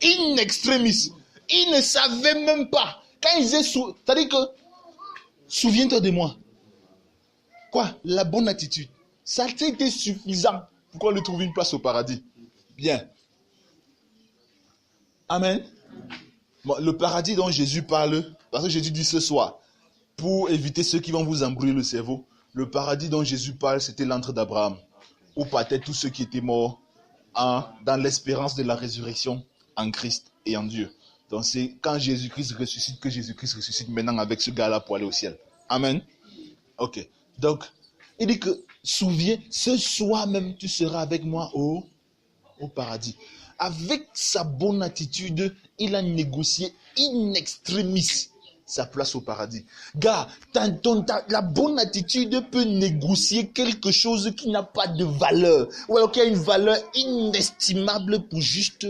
In extremis. Il ne savait même pas. Quand il disait, c'est-à-dire que, souviens-toi de moi. Quoi? La bonne attitude. Ça a été suffisant pour qu'on lui trouve une place au paradis. Bien. Amen. Bon, le paradis dont Jésus parle, parce que Jésus dit ce soir, pour éviter ceux qui vont vous embrouiller le cerveau, le paradis dont Jésus parle, c'était l'antre d'Abraham, où partaient tous ceux qui étaient morts dans l'espérance de la résurrection en Christ et en Dieu. Donc c'est quand Jésus-Christ ressuscite que Jésus-Christ ressuscite maintenant avec ce gars-là pour aller au ciel. Amen. Ok. Donc, il dit que, souviens, ce soir même, tu seras avec moi au paradis. Avec sa bonne attitude, il a négocié in extremis sa place au paradis. Gars, la bonne attitude peut négocier quelque chose qui n'a pas de valeur, ou alors qui a une valeur inestimable pour juste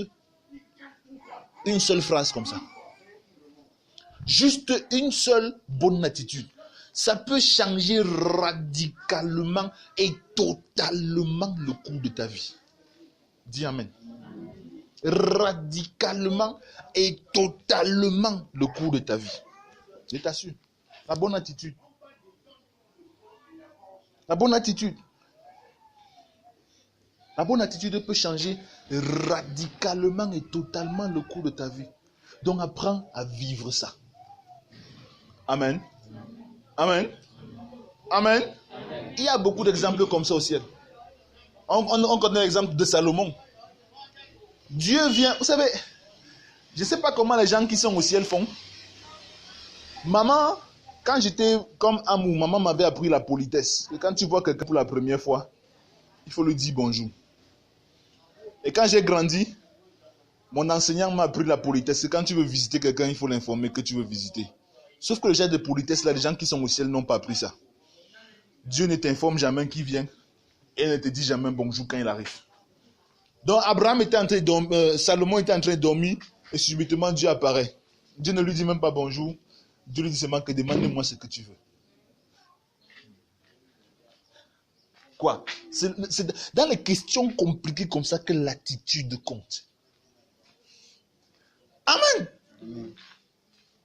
une seule phrase comme ça. Juste une seule bonne attitude. Ça peut changer radicalement et totalement le cours de ta vie. Dis Amen. Radicalement et totalement le cours de ta vie. Je t'assure. La bonne attitude. La bonne attitude. La bonne attitude peut changer radicalement et totalement le cours de ta vie. Donc apprends à vivre ça. Amen. Amen. Amen. Il y a beaucoup d'exemples comme ça au ciel. On connaît l'exemple de Salomon. Dieu vient, vous savez, je ne sais pas comment les gens qui sont au ciel font. Maman, quand j'étais comme Amou, maman m'avait appris la politesse. Et quand tu vois quelqu'un pour la première fois, il faut lui dire bonjour. Et quand j'ai grandi, mon enseignant m'a appris la politesse. Quand tu veux visiter quelqu'un, il faut l'informer que tu veux visiter. Sauf que le genre de politesse, là, les gens qui sont au ciel n'ont pas appris ça. Dieu ne t'informe jamais qui vient et ne te dit jamais bonjour quand il arrive. Donc Abraham était en train de dormir, Salomon était en train de dormir et subitement Dieu apparaît. Dieu ne lui dit même pas bonjour. Dieu lui dit seulement que demande-moi ce que tu veux. Quoi? C'est dans les questions compliquées comme ça que l'attitude compte. Amen.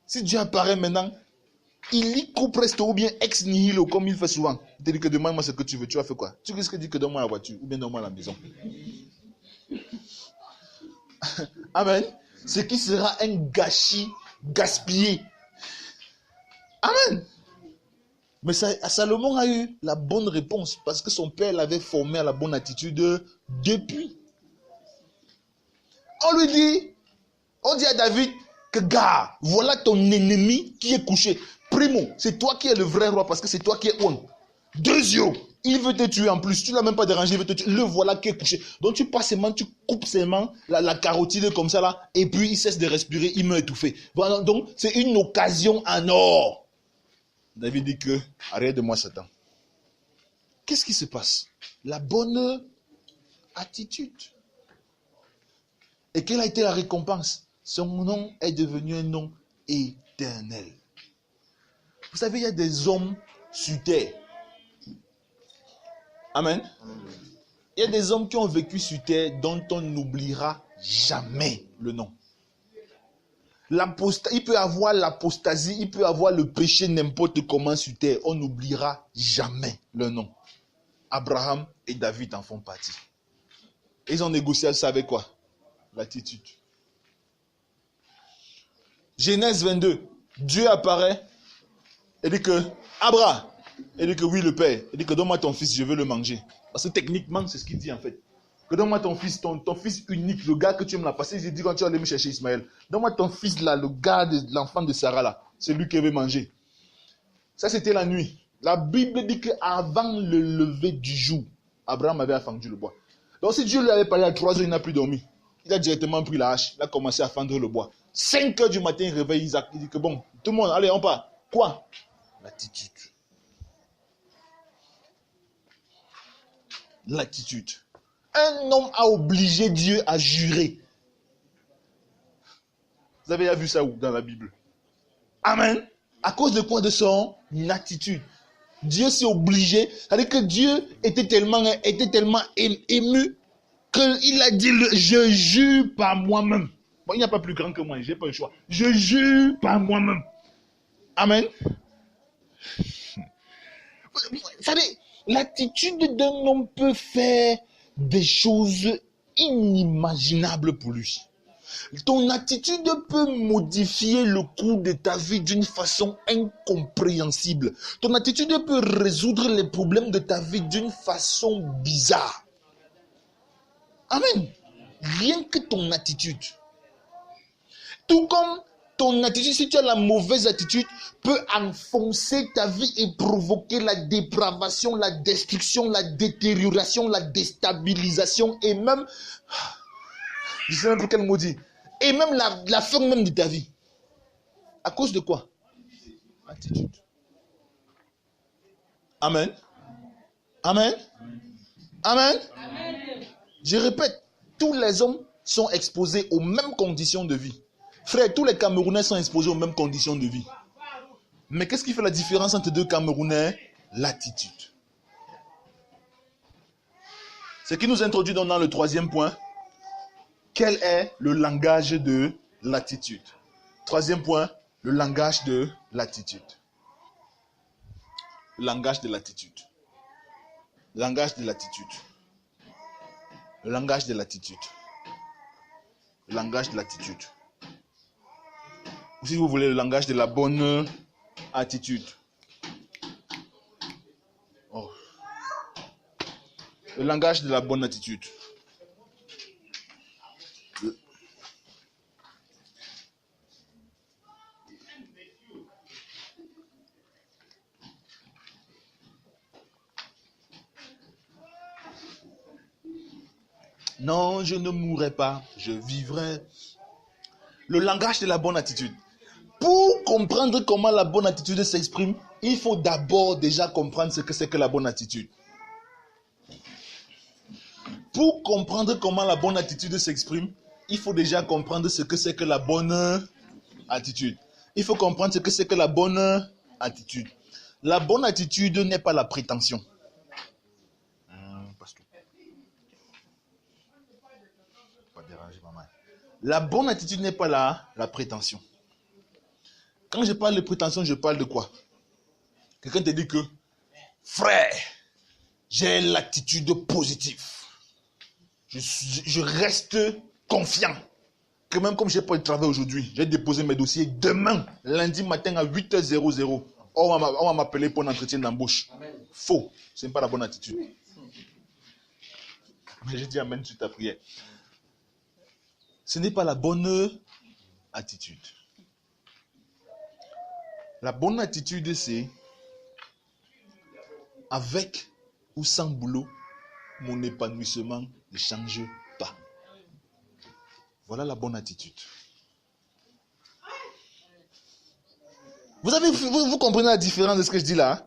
Si Dieu apparaît maintenant, illico presto ou bien ex nihilo comme il fait souvent. Il te dit que demande-moi ce que tu veux. Tu vas faire quoi? Tu risques de dire que donne-moi la voiture ou bien donne-moi la maison. Amen. Ce qui sera un gâchis gaspillé. Amen. Mais Salomon a eu la bonne réponse parce que son père l'avait formé à la bonne attitude depuis. On dit à David que gars, voilà ton ennemi qui est couché. Primo, c'est toi qui es le vrai roi parce que c'est toi qui es on. 2 yeux, il veut te tuer en plus. Tu ne l'as même pas dérangé, il veut te tuer. Le voilà qui est couché. Donc tu passes seulement, tu coupes seulement la carotide comme ça là, et puis il cesse de respirer, il meurt étouffé. Voilà, donc c'est une occasion en or. David dit que, arrête de moi Satan. Qu'est-ce qui se passe? La bonne attitude. Et quelle a été la récompense? Son nom est devenu un nom éternel. Vous savez, il y a des hommes sur terre. Amen. Il y a des hommes qui ont vécu sur terre dont on n'oubliera jamais le nom. Il peut avoir l'apostasie, il peut avoir le péché n'importe comment sur terre. On n'oubliera jamais le nom. Abraham et David en font partie. Ils ont négocié ça avec quoi? L'attitude. Genèse 22. Dieu apparaît et dit que Abraham. Il dit que oui, le père. Il dit que donne-moi ton fils, je veux le manger. Parce que techniquement, c'est ce qu'il dit en fait. Que donne-moi ton fils unique, le gars que tu me l'as passé. J'ai dit quand tu vas aller me chercher Ismaël. Donne-moi ton fils là, le gars de l'enfant de Sarah là. C'est lui qui veut manger. Ça, c'était la nuit. La Bible dit qu'avant le lever du jour, Abraham avait fendu le bois. Donc si Dieu lui avait parlé à 3 heures, il n'a plus dormi. Il a directement pris la hache. Il a commencé à fendre le bois. 5 heures du matin, il réveille Isaac. Il dit que bon, tout le monde, allez, on part. Quoi? L'attitude. L'attitude. Un homme a obligé Dieu à jurer. Vous avez déjà vu ça où dans la Bible? Amen. À cause de quoi? De son attitude. Dieu s'est obligé. C'est-à-dire que Dieu était tellement ému qu'il a dit, je jure par moi-même. Bon, il n'y a pas plus grand que moi, je n'ai pas le choix. Je jure par moi-même. Amen. Vous savez, l'attitude d'un homme peut faire des choses inimaginables pour lui. Ton attitude peut modifier le cours de ta vie d'une façon incompréhensible. Ton attitude peut résoudre les problèmes de ta vie d'une façon bizarre. Amen. Rien que ton attitude. Tout comme ton attitude, si tu as la mauvaise attitude, peut enfoncer ta vie et provoquer la dépravation, la destruction, la détérioration, la déstabilisation et même, je ne sais même plus quel mot dire, et même la fin même de ta vie. À cause de quoi? Attitude. Amen. Amen. Amen. Amen. Je répète, tous les hommes sont exposés aux mêmes conditions de vie. Frère, tous les Camerounais sont exposés aux mêmes conditions de vie. Mais qu'est-ce qui fait la différence entre deux Camerounais? L'attitude. Ce qui nous introduit donc dans le 3e point. Quel est le langage de l'attitude? 3e point, le langage de l'attitude. Le langage de l'attitude. Le langage de l'attitude. Le langage de l'attitude. Le langage de l'attitude. Ou si vous voulez, le langage de la bonne attitude. Oh. Le langage de la bonne attitude. Non, je ne mourrai pas, je vivrai. Le langage de la bonne attitude. Pour comprendre comment la bonne attitude s'exprime, il faut d'abord déjà comprendre ce que c'est que la bonne attitude. Pour comprendre comment la bonne attitude s'exprime, il faut déjà comprendre ce que c'est que la bonne attitude. Il faut comprendre ce que c'est que la bonne attitude. La bonne attitude n'est pas la prétention. La bonne attitude n'est pas la prétention. Quand je parle de prétention, je parle de quoi? Quelqu'un te dit que, frère, j'ai l'attitude positive. Je reste confiant. Que même comme je n'ai pas le travail aujourd'hui, j'ai déposé mes dossiers. Demain, lundi matin à 8h00, on va m'appeler pour un entretien d'embauche. Faux. Ce n'est pas la bonne attitude. Mais j'ai dit amen sur ta prière. Ce n'est pas la bonne attitude. La bonne attitude, c'est avec ou sans boulot, mon épanouissement ne change pas. Voilà la bonne attitude. Vous comprenez la différence de ce que je dis là?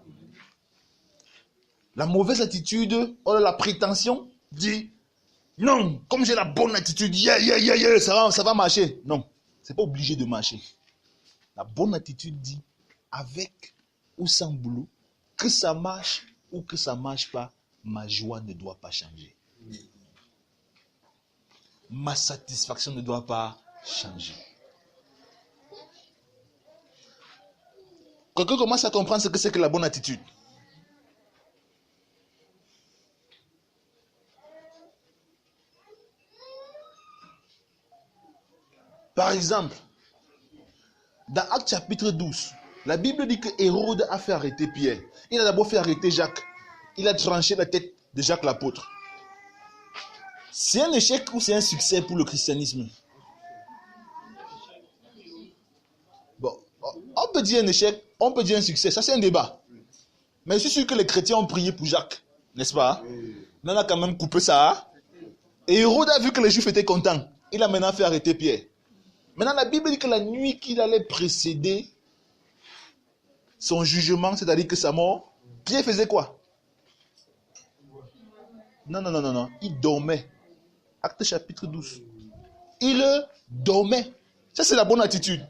La mauvaise attitude, la prétention, dit non, comme j'ai la bonne attitude, ça va marcher. Non, c'est pas obligé de marcher. La bonne attitude dit avec ou sans boulot, que ça marche ou que ça marche pas, ma joie ne doit pas changer. Ma satisfaction ne doit pas changer. Quelqu'un commence à comprendre ce que c'est que la bonne attitude. Par exemple, dans Actes chapitre 12, la Bible dit que Hérode a fait arrêter Pierre. Il a d'abord fait arrêter Jacques. Il a tranché la tête de Jacques l'apôtre. C'est un échec ou c'est un succès pour le christianisme? Bon, on peut dire un échec, on peut dire un succès, ça c'est un débat. Mais je suis sûr que les chrétiens ont prié pour Jacques, n'est-ce pas? Mais on a quand même coupé ça. Et Hérode a vu que les Juifs étaient contents. Il a maintenant fait arrêter Pierre. Maintenant la Bible dit que la nuit qu'il allait précéder son jugement, c'est-à-dire que sa mort, Pierre faisait quoi? Non. Il dormait. Acte chapitre 12. Il dormait. Ça, c'est la bonne attitude.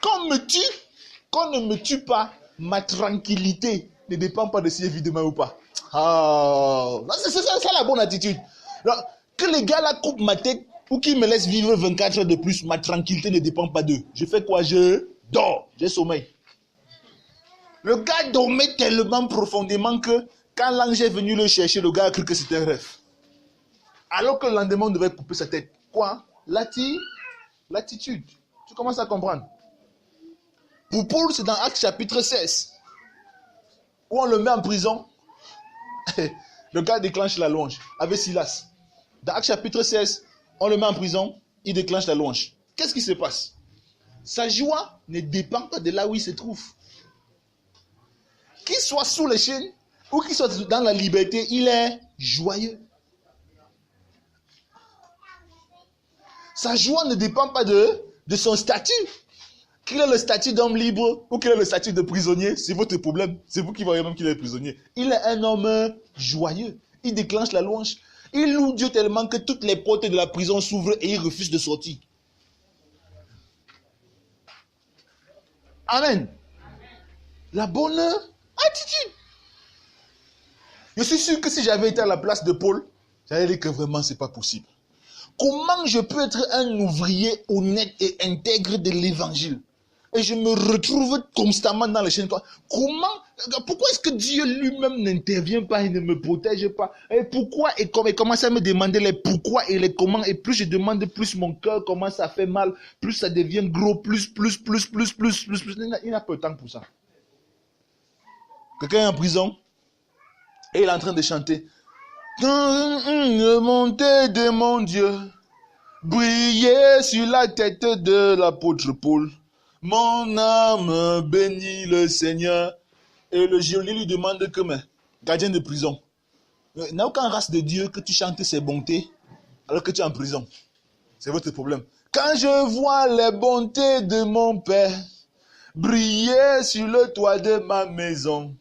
Qu'on ne me tue pas, ma tranquillité ne dépend pas de si évidemment ou pas. Ah, c'est ça la bonne attitude. Alors, que les gars là coupent ma tête ou qu'ils me laissent vivre 24 heures de plus, ma tranquillité ne dépend pas d'eux. Je fais quoi? Je dors. J'ai sommeil. Le gars dormait tellement profondément que quand l'ange est venu le chercher, le gars a cru que c'était un rêve. Alors que le lendemain, on devait couper sa tête. Quoi? L'attitude. Tu commences à comprendre. Pour Paul, c'est dans Actes chapitre 16. Où on le met en prison. Le gars déclenche la louange avec Silas. Dans Actes chapitre 16, on le met en prison, il déclenche la louange. Qu'est-ce qui se passe? Sa joie ne dépend pas de là où il se trouve. Qu'il soit sous les chaînes ou qu'il soit dans la liberté, il est joyeux. Sa joie ne dépend pas de son statut. Qu'il ait le statut d'homme libre ou qu'il ait le statut de prisonnier, c'est votre problème. C'est vous qui voyez même qu'il est prisonnier. Il est un homme joyeux. Il déclenche la louange. Il loue Dieu tellement que toutes les portes de la prison s'ouvrent et il refuse de sortir. Amen. La bonne attitude. Je suis sûr que si j'avais été à la place de Paul, j'allais dire que vraiment c'est pas possible. Comment je peux être un ouvrier honnête et intègre de l'évangile? Et je me retrouve constamment dans les chaînes. Pourquoi est-ce que Dieu lui-même n'intervient pas et ne me protège pas? Et pourquoi et comment? Il commence à me demander les pourquoi et les comment. Et plus je demande, plus mon cœur commence à faire mal. Plus ça devient gros, plus. Il n'a pas le temps pour ça. Quelqu'un est en prison et il est en train de chanter. Une montée de mon Dieu, briller sur la tête de l'apôtre Paul. Mon âme bénit le Seigneur. Et le geôlier lui demande que, mais, gardien de prison, n'a aucune race de Dieu que tu chantes ses bontés alors que tu es en prison. C'est votre problème. Quand je vois les bontés de mon Père briller sur le toit de ma maison,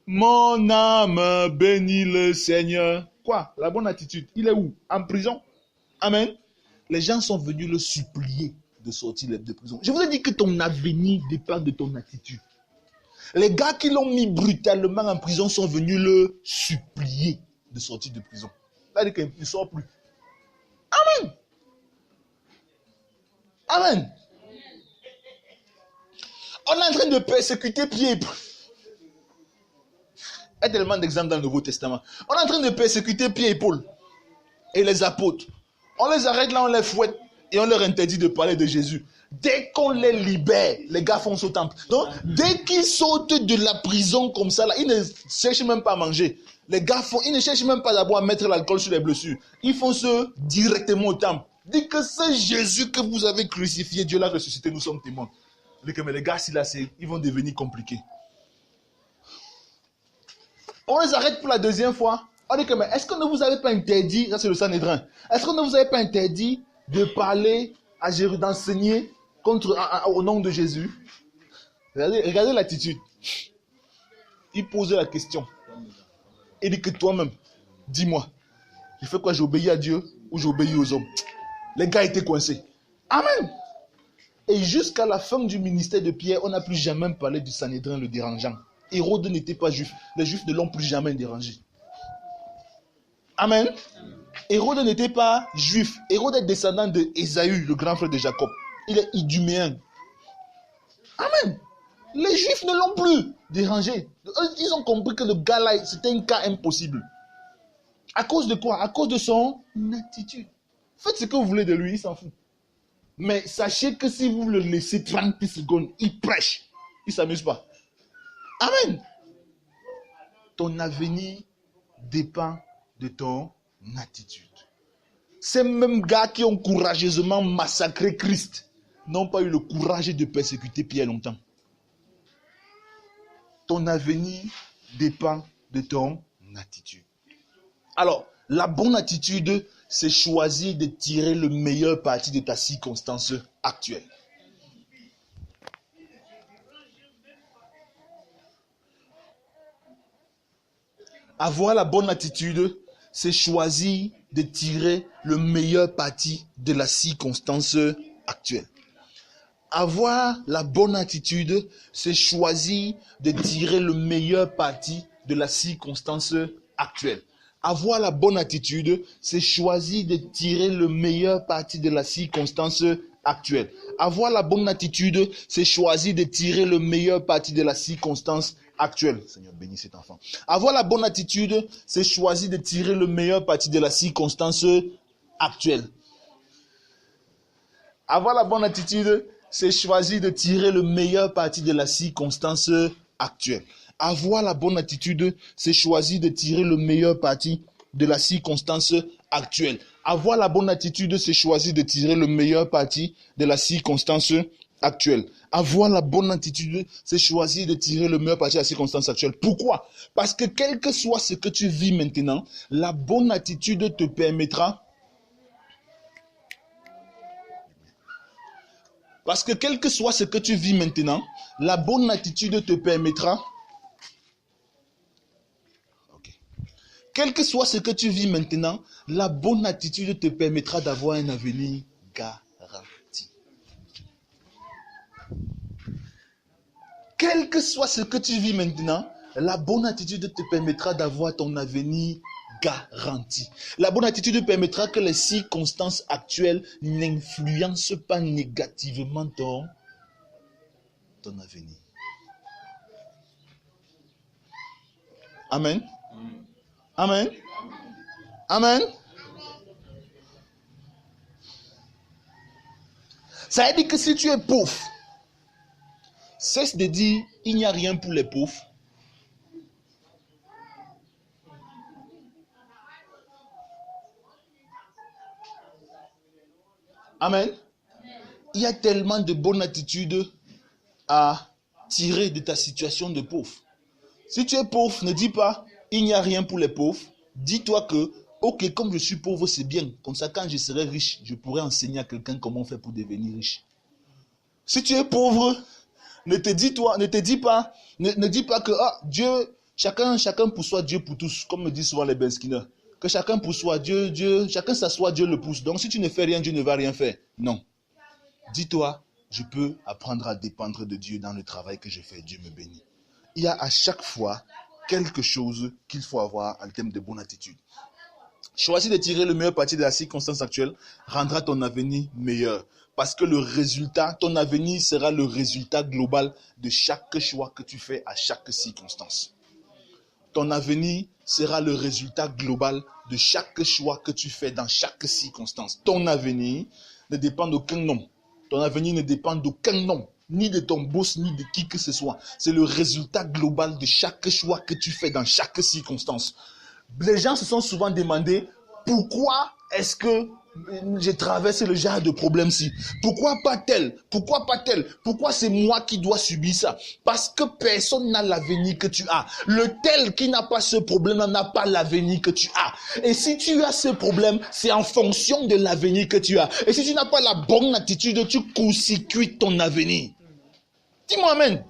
mon âme bénit le Seigneur. Quoi? La bonne attitude. Il est où? En prison? Amen. Les gens sont venus le supplier de sortir de prison. Je vous ai dit que ton avenir dépend de ton attitude. Les gars qui l'ont mis brutalement en prison sont venus le supplier de sortir de prison. C'est-à-dire qu'il ne sort plus. Amen. Amen. On est en train de persécuter Pierre. Il y a tellement d'exemples dans le Nouveau Testament. On est en train de persécuter Pierre et Paul et les apôtres. On les arrête là, on les fouette et on leur interdit de parler de Jésus. Dès qu'on les libère, les gars foncent au temple. Donc, dès qu'ils sortent de la prison comme ça, là, ils ne cherchent même pas à manger. Les gars ils ne cherchent même pas d'abord à mettre l'alcool sur les blessures. Ils foncent directement au temple. Dis que c'est Jésus que vous avez crucifié, Dieu l'a ressuscité, nous sommes témoins. Mais les gars, ils vont devenir compliqués. On les arrête pour la deuxième fois. On dit que, mais est-ce que ne vous avez pas interdit, ça c'est le Sanhédrin, est-ce que ne vous avez pas interdit de parler à Jérusalem, d'enseigner au nom de Jésus? Regardez l'attitude. Il pose la question. Il dit que toi-même, dis-moi, je fais quoi? J'obéis à Dieu ou j'obéis aux hommes? Les gars étaient coincés. Amen. Et jusqu'à la fin du ministère de Pierre, on n'a plus jamais parlé du Sanhédrin le dérangeant. Hérode n'était pas juif. Les juifs ne l'ont plus jamais dérangé. Amen. Hérode n'était pas juif. Hérode est descendant de Ésaü, le grand frère de Jacob. Il est iduméen. Amen. Les juifs ne l'ont plus dérangé. Ils ont compris que le gars là, c'était un cas impossible. À cause de quoi? À cause de son attitude. Faites ce que vous voulez de lui, il s'en fout. Mais sachez que si vous le laissez 30 secondes, il prêche. Il ne s'amuse pas. Amen. Ton avenir dépend de ton attitude. Ces mêmes gars qui ont courageusement massacré Christ n'ont pas eu le courage de persécuter Pierre longtemps. Ton avenir dépend de ton attitude. Alors, la bonne attitude, c'est choisir de tirer le meilleur parti de ta circonstance actuelle. Avoir la bonne attitude, c'est choisir de tirer le meilleur parti de la circonstance actuelle. Avoir la bonne attitude, c'est choisir de tirer le meilleur parti de la circonstance actuelle. Avoir la bonne attitude, c'est choisir de tirer le meilleur parti de la circonstance actuelle. Avoir la bonne attitude, c'est choisir de tirer le meilleur parti de la circonstance actuelle. Seigneur, bénis cet enfant. Avoir la bonne attitude, c'est choisir de tirer le meilleur parti de la circonstance actuelle. Avoir la bonne attitude, c'est choisir de tirer le meilleur parti de la circonstance actuelle. Avoir la bonne attitude, c'est choisir de tirer le meilleur parti de la circonstance actuelle. Avoir la bonne attitude, c'est choisir de tirer le meilleur parti de la circonstance actuelle. Avoir la bonne attitude, c'est choisir de tirer le meilleur parti de la circonstance actuelle. Pourquoi? Parce que quel que soit ce que tu vis maintenant, la bonne attitude te permettra. Parce que quel que soit ce que tu vis maintenant, la bonne attitude te permettra. Quel que soit ce que tu vis maintenant, la bonne attitude te permettra d'avoir un avenir garanti. Quel que soit ce que tu vis maintenant, la bonne attitude te permettra d'avoir ton avenir garanti. La bonne attitude permettra que les circonstances actuelles n'influencent pas négativement ton avenir. Amen. Amen. Amen. Ça veut dire que si tu es pauvre, cesse de dire il n'y a rien pour les pauvres. Amen. Il y a tellement de bonnes attitudes à tirer de ta situation de pauvre. Si tu es pauvre, ne dis pas il n'y a rien pour les pauvres. Dis-toi que, ok, comme je suis pauvre, c'est bien. Comme ça, quand je serai riche, je pourrai enseigner à quelqu'un comment on fait pour devenir riche. Si tu es pauvre, ne dis pas que Dieu, chacun pour soi, Dieu pour tous, comme me disent souvent les Ben Skinner. Que chacun pour soi, chacun s'assoit, Dieu le pousse. Donc si tu ne fais rien, Dieu ne va rien faire. Non. Dis-toi, je peux apprendre à dépendre de Dieu dans le travail que je fais. Dieu me bénit. Il y a à chaque fois quelque chose qu'il faut avoir en termes de bonne attitude. Choisir de tirer le meilleur parti de la circonstance actuelle rendra ton avenir meilleur. Parce que le résultat, ton avenir sera le résultat global de chaque choix que tu fais à chaque circonstance. Ton avenir sera le résultat global de chaque choix que tu fais dans chaque circonstance. Ton avenir ne dépend d'aucun homme. Ton avenir ne dépend d'aucun homme, ni de ton boss, ni de qui que ce soit. C'est le résultat global de chaque choix que tu fais dans chaque circonstance. Les gens se sont souvent demandé pourquoi est-ce que j'ai traversé le genre de problème-ci. Pourquoi pas tel? Pourquoi pas tel? Pourquoi c'est moi qui dois subir ça? Parce que personne n'a l'avenir que tu as. Le tel qui n'a pas ce problème n'a pas l'avenir que tu as. Et si tu as ce problème, c'est en fonction de l'avenir que tu as. Et si tu n'as pas la bonne attitude, tu court-circuites ton avenir. Dis-moi amen.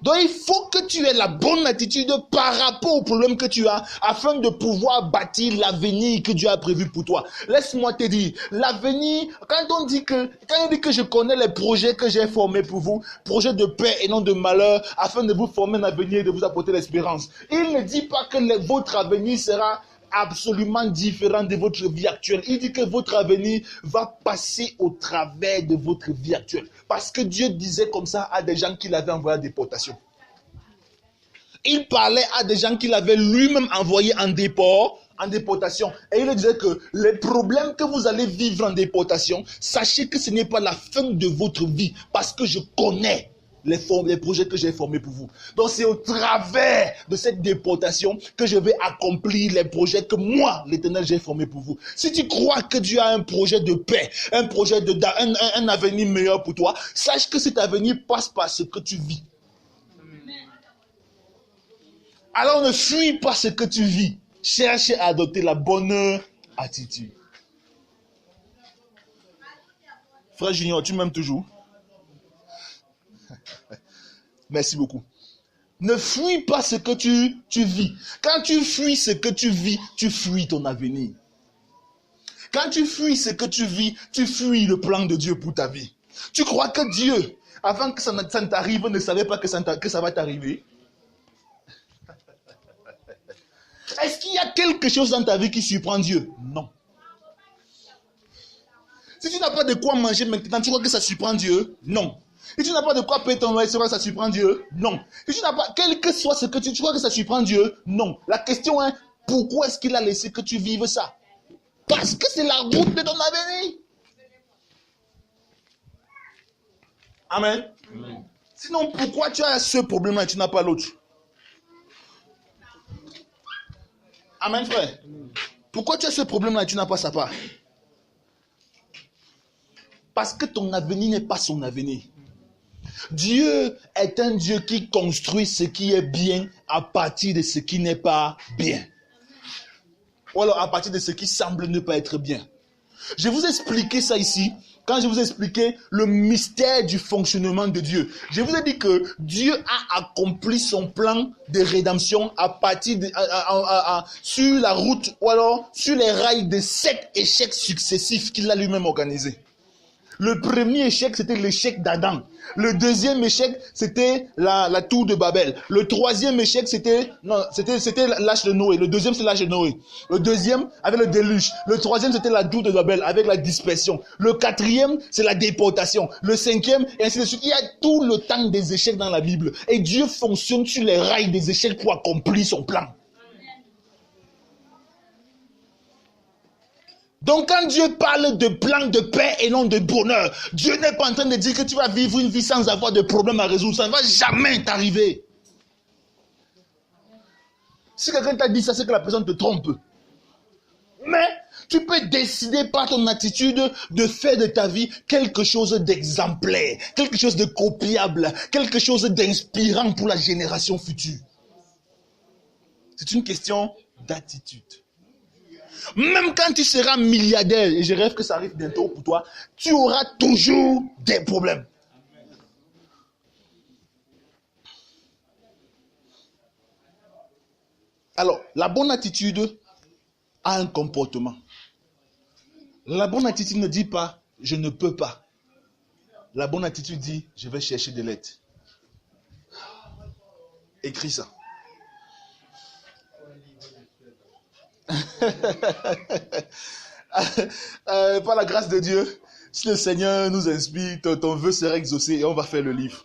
Donc il faut que tu aies la bonne attitude par rapport au problème que tu as afin de pouvoir bâtir l'avenir que Dieu a prévu pour toi. Laisse-moi te dire, l'avenir, quand on dit que je connais les projets que j'ai formés pour vous, projets de paix et non de malheur, afin de vous former un avenir et de vous apporter l'espérance. Il ne dit pas que votre avenir sera absolument différent de votre vie actuelle. Il dit que votre avenir va passer au travers de votre vie actuelle. Parce que Dieu disait comme ça à des gens qu'il avait envoyés en déportation. Il parlait à des gens qu'il avait lui-même envoyés en déportation. Et il disait que les problèmes que vous allez vivre en déportation, sachez que ce n'est pas la fin de votre vie. Parce que je connais les projets que j'ai formés pour vous. Donc c'est au travers de cette déportation que je vais accomplir les projets que moi, l'Éternel, j'ai formés pour vous. Si tu crois que Dieu a un projet de paix, un projet un avenir meilleur pour toi, sache que cet avenir passe par ce que tu vis. Alors ne fuis pas ce que tu vis. Cherche à adopter la bonne attitude. Frère Junior, tu m'aimes toujours? Merci beaucoup. Ne fuis pas ce que tu vis. Quand tu fuis ce que tu vis, tu fuis ton avenir. Quand tu fuis ce que tu vis, tu fuis le plan de Dieu pour ta vie. Tu crois que Dieu, avant que ça ne t'arrive, ne savait pas que ça va t'arriver? Est-ce qu'il y a quelque chose dans ta vie qui surprend Dieu? Non. Si tu n'as pas de quoi manger maintenant, tu crois que ça surprend Dieu? Non. Si tu n'as pas de quoi payer ton loyer, tu crois que ça surprend Dieu? Non. Si tu n'as pas, quel que soit ce que tu crois que ça surprend Dieu? Non. La question est, pourquoi est-ce qu'il a laissé que tu vives ça? Parce que c'est la route de ton avenir. Amen. Amen. Sinon, pourquoi tu as ce problème-là et tu n'as pas l'autre? Amen, frère. Pourquoi tu as ce problème-là et tu n'as pas sa part? Parce que ton avenir n'est pas son avenir. Dieu est un Dieu qui construit ce qui est bien à partir de ce qui n'est pas bien. Ou alors à partir de ce qui semble ne pas être bien. Je vous ai expliqué ça ici, quand je vous ai expliqué le mystère du fonctionnement de Dieu. Je vous ai dit que Dieu a accompli son plan de rédemption à partir sur la route ou alors sur les rails de 7 échecs successifs qu'il a lui-même organisés. Le premier échec, c'était l'échec d'Adam. Le deuxième échec, c'était la tour de Babel. Le troisième échec, c'était l'âge de Noé. Le deuxième, c'est l'âge de Noé. Le deuxième, avec le déluge. Le troisième, c'était la tour de Babel, avec la dispersion. Le quatrième, c'est la déportation. Le cinquième, et ainsi de suite. Il y a tout le temps des échecs dans la Bible. Et Dieu fonctionne sur les rails des échecs pour accomplir son plan. Donc quand Dieu parle de plan de paix et non de bonheur, Dieu n'est pas en train de dire que tu vas vivre une vie sans avoir de problème à résoudre. Ça ne va jamais t'arriver. Si quelqu'un t'a dit ça, c'est que la personne te trompe. Mais tu peux décider par ton attitude de faire de ta vie quelque chose d'exemplaire, quelque chose de copiable, quelque chose d'inspirant pour la génération future. C'est une question d'attitude. Même quand tu seras milliardaire, et je rêve que ça arrive bientôt pour toi, tu auras toujours des problèmes. Alors, la bonne attitude a un comportement. La bonne attitude ne dit pas « je ne peux pas ». La bonne attitude dit « je vais chercher de l'aide ». Écris ça. Par la grâce de Dieu, si le Seigneur nous inspire, ton vœu sera exaucé et on va faire le livre.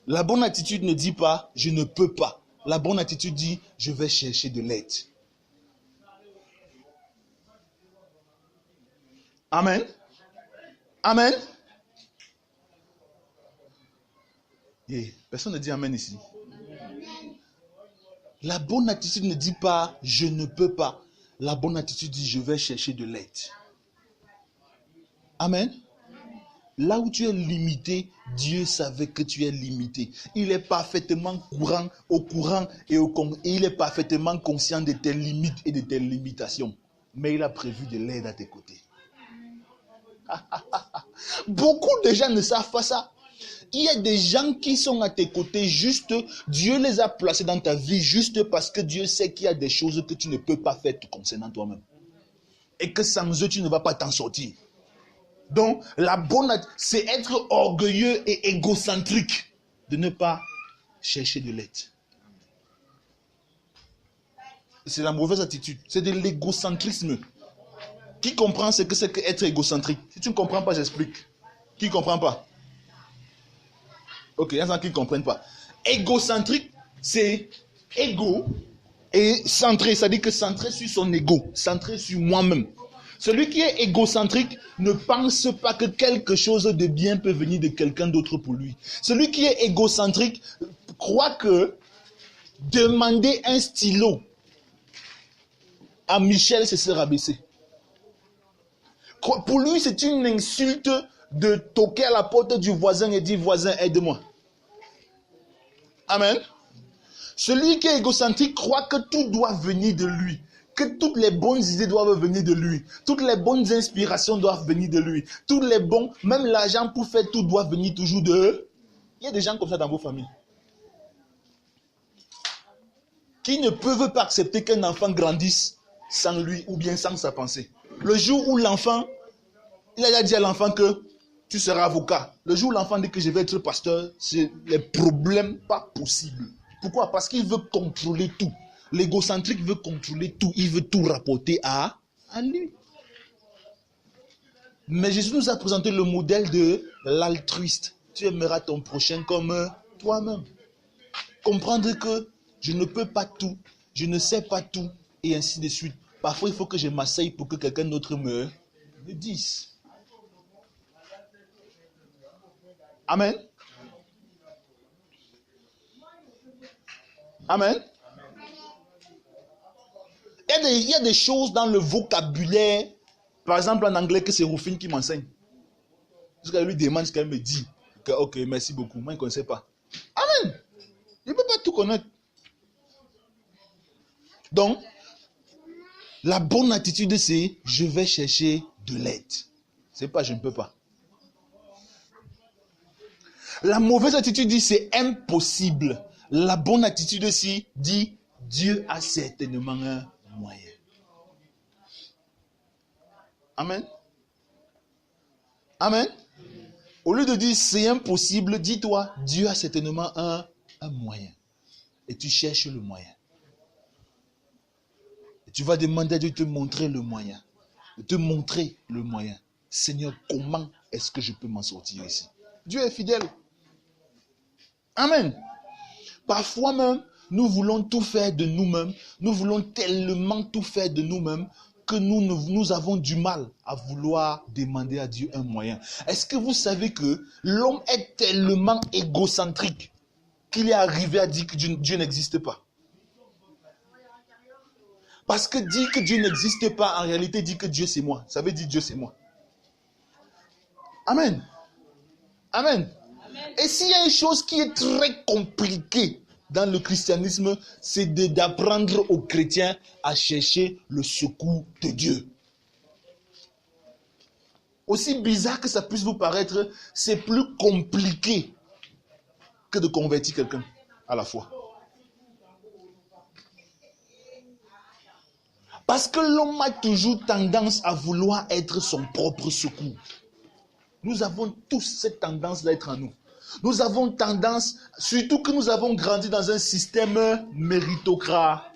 La bonne attitude ne dit pas « je ne peux pas ». La bonne attitude dit « je vais chercher de l'aide ». Amen. Amen. Yeah. Personne ne dit Amen ici. La bonne attitude ne dit pas « je ne peux pas ». La bonne attitude dit « je vais chercher de l'aide ». Amen. Là où tu es limité, Dieu savait que tu es limité. Il est parfaitement au courant et il est parfaitement conscient de tes limites et de tes limitations. Mais il a prévu de l'aide à tes côtés. Beaucoup de gens ne savent pas ça. Il y a des gens qui sont à tes côtés juste, Dieu les a placés dans ta vie juste parce que Dieu sait qu'il y a des choses que tu ne peux pas faire concernant toi-même. Et que sans eux, tu ne vas pas t'en sortir. Donc, la bonne attitude, c'est être orgueilleux et égocentrique de ne pas chercher de l'aide. C'est la mauvaise attitude, c'est de l'égocentrisme. Qui comprend ce que c'est qu'être égocentrique? Si tu ne comprends pas, j'explique. Qui ne comprend pas? Ok, il y a des gens qui ne comprennent pas. Égocentrique, c'est égo et centré. C'est-à-dire que centré sur son égo, centré sur moi-même. Celui qui est égocentrique ne pense pas que quelque chose de bien peut venir de quelqu'un d'autre pour lui. Celui qui est égocentrique croit que demander un stylo à Michel, c'est se rabaisser. Pour lui, c'est une insulte de toquer à la porte du voisin et dire « Voisin, aide-moi ». Amen. Celui qui est égocentrique croit que tout doit venir de lui. Que toutes les bonnes idées doivent venir de lui. Toutes les bonnes inspirations doivent venir de lui. Tous les bons, même l'argent pour faire tout doit venir toujours de eux. Il y a des gens comme ça dans vos familles. Qui ne peuvent pas accepter qu'un enfant grandisse sans lui ou bien sans sa pensée. Le jour où l'enfant, il a dit à l'enfant que tu seras avocat. Le jour où l'enfant dit que je vais être pasteur, c'est les problèmes pas possibles. Pourquoi? Parce qu'il veut contrôler tout. L'égocentrique veut contrôler tout. Il veut tout rapporter à lui. Mais Jésus nous a présenté le modèle de l'altruiste. Tu aimeras ton prochain comme toi-même. Comprendre que je ne peux pas tout, je ne sais pas tout, et ainsi de suite. Parfois, il faut que je m'asseye pour que quelqu'un d'autre me dise. Amen. Amen. Il y a des choses dans le vocabulaire, par exemple en anglais, que c'est Rufine qui m'enseigne. Jusqu'à lui demande ce qu'elle me dit. Que, ok, merci beaucoup. Moi, je ne connaissais pas. Amen. Je ne peux pas tout connaître. Donc, la bonne attitude, c'est je vais chercher de l'aide. C'est pas je ne peux pas. La mauvaise attitude dit c'est impossible. La bonne attitude aussi dit Dieu a certainement un moyen. Amen. Amen. Au lieu de dire c'est impossible, dis-toi Dieu a certainement un moyen. Et tu cherches le moyen. Et tu vas demander à Dieu de te montrer le moyen. De te montrer le moyen. Seigneur, comment est-ce que je peux m'en sortir ici? Dieu est fidèle. Amen. Parfois même, nous voulons tout faire de nous-mêmes. Nous voulons tellement tout faire de nous-mêmes que nous avons du mal à vouloir demander à Dieu un moyen. Est-ce que vous savez que l'homme est tellement égocentrique qu'il est arrivé à dire que Dieu n'existe pas? Parce que dire que Dieu n'existe pas, en réalité, dit que Dieu c'est moi. Ça veut dire Dieu c'est moi. Amen. Amen. Et s'il y a une chose qui est très compliquée dans le christianisme, c'est d'apprendre aux chrétiens à chercher le secours de Dieu. Aussi bizarre que ça puisse vous paraître, c'est plus compliqué que de convertir quelqu'un à la foi. Parce que l'homme a toujours tendance à vouloir être son propre secours. Nous avons tous cette tendance d'être en nous. Nous avons tendance, surtout que nous avons grandi dans un système méritocrate,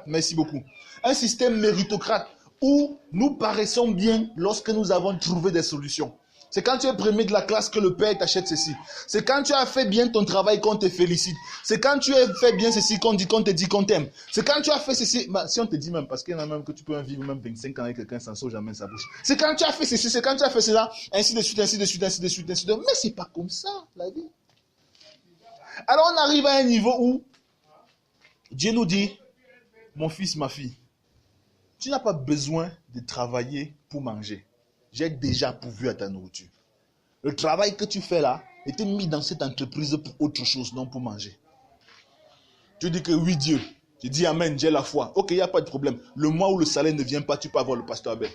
merci beaucoup. Un système méritocrate où nous paraissons bien lorsque nous avons trouvé des solutions. C'est quand tu es premier de la classe que le père t'achète ceci. C'est quand tu as fait bien ton travail qu'on te félicite. C'est quand tu as fait bien ceci qu'on te dit qu'on t'aime. C'est quand tu as fait ceci, si on te dit même, parce qu'il y en a même que tu peux vivre même 25 ans avec quelqu'un sans sauce jamais sa bouche. C'est quand tu as fait ceci, c'est quand tu as fait cela, ainsi de suite, ainsi de suite, ainsi de suite, ainsi de suite. Mais c'est pas comme ça, la vie. Alors on arrive à un niveau où Dieu nous dit, mon fils, ma fille, tu n'as pas besoin de travailler pour manger. J'ai déjà pourvu à ta nourriture. Le travail que tu fais là était mis dans cette entreprise pour autre chose, non pour manger. Tu dis que oui, Dieu. Tu dis amen, j'ai la foi. Ok, il n'y a pas de problème. Le mois où le salaire ne vient pas, tu peux avoir le pasteur Abel.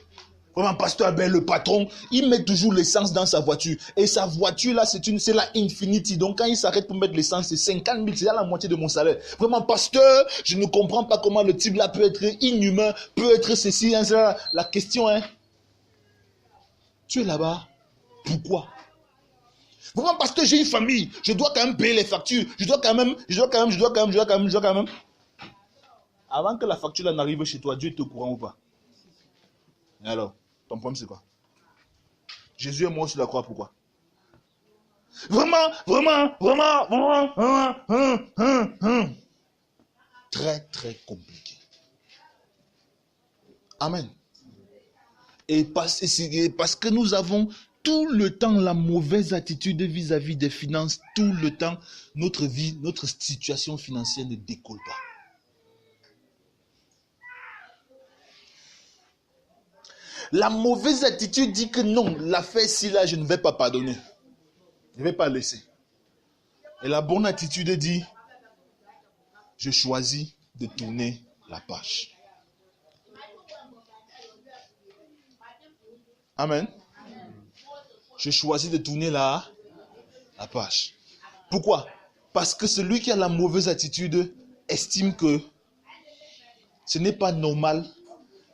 Vraiment, pasteur Abel, le patron, il met toujours l'essence dans sa voiture. Et sa voiture là, c'est la Infinity. Donc quand il s'arrête pour mettre l'essence, c'est 50 000, c'est la moitié de mon salaire. Vraiment, pasteur, je ne comprends pas comment le type là peut être inhumain, peut être ceci, hein, ça. La question est, tu es là-bas, pourquoi? Vraiment parce que j'ai une famille, je dois quand même payer les factures, je dois quand même. Avant que la facture là n'arrive chez toi, Dieu est au courant ou pas? Et alors, ton problème c'est quoi? Jésus est mort sur la croix, pourquoi? Vraiment. Très, très compliqué. Amen. Et parce que nous avons tout le temps la mauvaise attitude vis-à-vis des finances, tout le temps, notre vie, notre situation financière ne décolle pas. La mauvaise attitude dit que non, l'affaire ci là, je ne vais pas pardonner. Je ne vais pas laisser. Et la bonne attitude dit, je choisis de tourner la page. Amen. Je choisis de tourner la page. Pourquoi? Parce que celui qui a la mauvaise attitude estime que ce n'est pas normal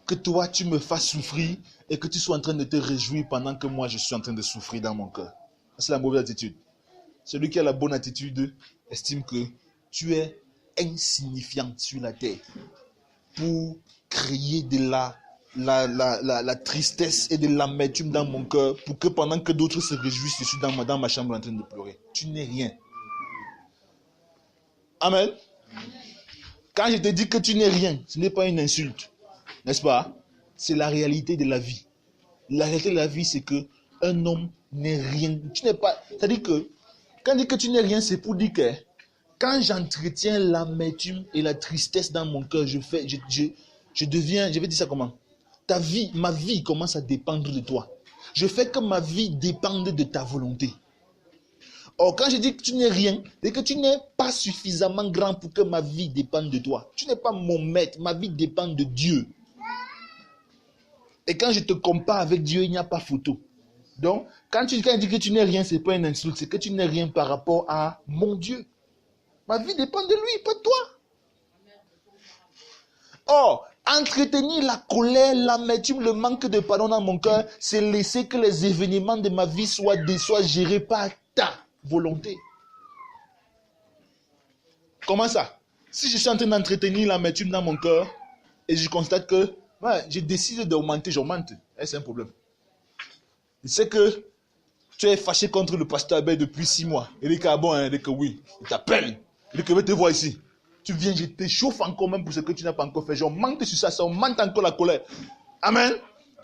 que toi tu me fasses souffrir et que tu sois en train de te réjouir pendant que moi je suis en train de souffrir dans mon cœur. C'est la mauvaise attitude. Celui qui a la bonne attitude estime que tu es insignifiant sur la terre pour créer de la tristesse et de l'amertume dans mon cœur pour que pendant que d'autres se réjouissent, je suis dans ma chambre en train de pleurer. Tu n'es rien. Amen. Quand je te dis que tu n'es rien, ce n'est pas une insulte. N'est-ce pas? C'est la réalité de la vie. La réalité de la vie, c'est que un homme n'est rien. Tu n'es pas. C'est-à-dire que quand on dit que tu n'es rien, c'est pour dire que quand j'entretiens l'amertume et la tristesse dans mon cœur, je deviens, je vais dire ça comment? Ma vie commence à dépendre de toi. Je fais que ma vie dépende de ta volonté. Or, quand je dis que tu n'es rien, c'est que tu n'es pas suffisamment grand pour que ma vie dépende de toi. Tu n'es pas mon maître, ma vie dépend de Dieu. Et quand je te compare avec Dieu, il n'y a pas photo. Donc, quand tu dis que tu n'es rien, ce n'est pas une insulte, c'est que tu n'es rien par rapport à mon Dieu. Ma vie dépend de lui, pas de toi. Or, entretenir la colère, l'amertume, le manque de pardon dans mon cœur, c'est laisser que les événements de ma vie soient gérés par ta volonté. Comment ça? Si je suis en train d'entretenir l'amertume dans mon cœur et je constate que je décide d'augmenter, j'augmente. C'est un problème. Je sais que tu es fâché contre le pasteur Abel depuis 6 mois. Il dit que bon, il dit que oui. Il t'appelle. Il dit que je vais te voir ici. Tu viens, je te chauffe encore même pour ce que tu n'as pas encore fait. J'augmente sur ça augmente encore la colère. Amen.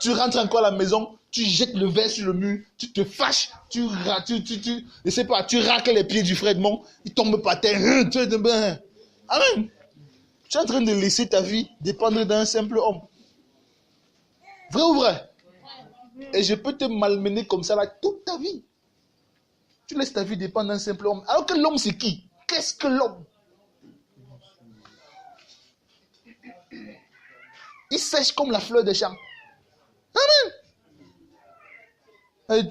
Tu rentres encore à la maison, tu jettes le verre sur le mur, tu te fâches, je sais pas, tu racles les pieds du frère Edmond, il tombe par terre. Amen. Tu es en train de laisser ta vie dépendre d'un simple homme. Vrai ou vrai? Et je peux te malmener comme ça là toute ta vie. Tu laisses ta vie dépendre d'un simple homme. Alors que l'homme c'est qui? Qu'est-ce que l'homme? Il sèche comme la fleur des champs. Amen.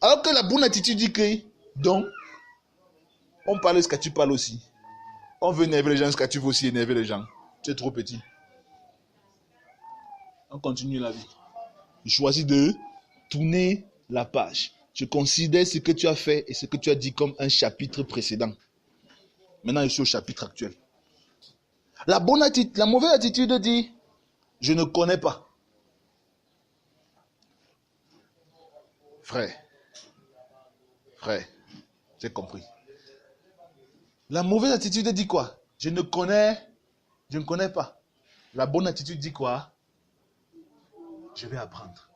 Alors que la bonne attitude dit que, donc, on parle de ce que tu parles aussi. On veut énerver les gens, ce que tu veux aussi énerver les gens. Tu es trop petit. On continue la vie. Je choisis de tourner la page. Je considère ce que tu as fait et ce que tu as dit comme un chapitre précédent. Maintenant, je suis au chapitre actuel. La mauvaise attitude dit, je ne connais pas. Frère, j'ai compris. La mauvaise attitude dit quoi? Je ne connais pas. La bonne attitude dit quoi? Je vais apprendre.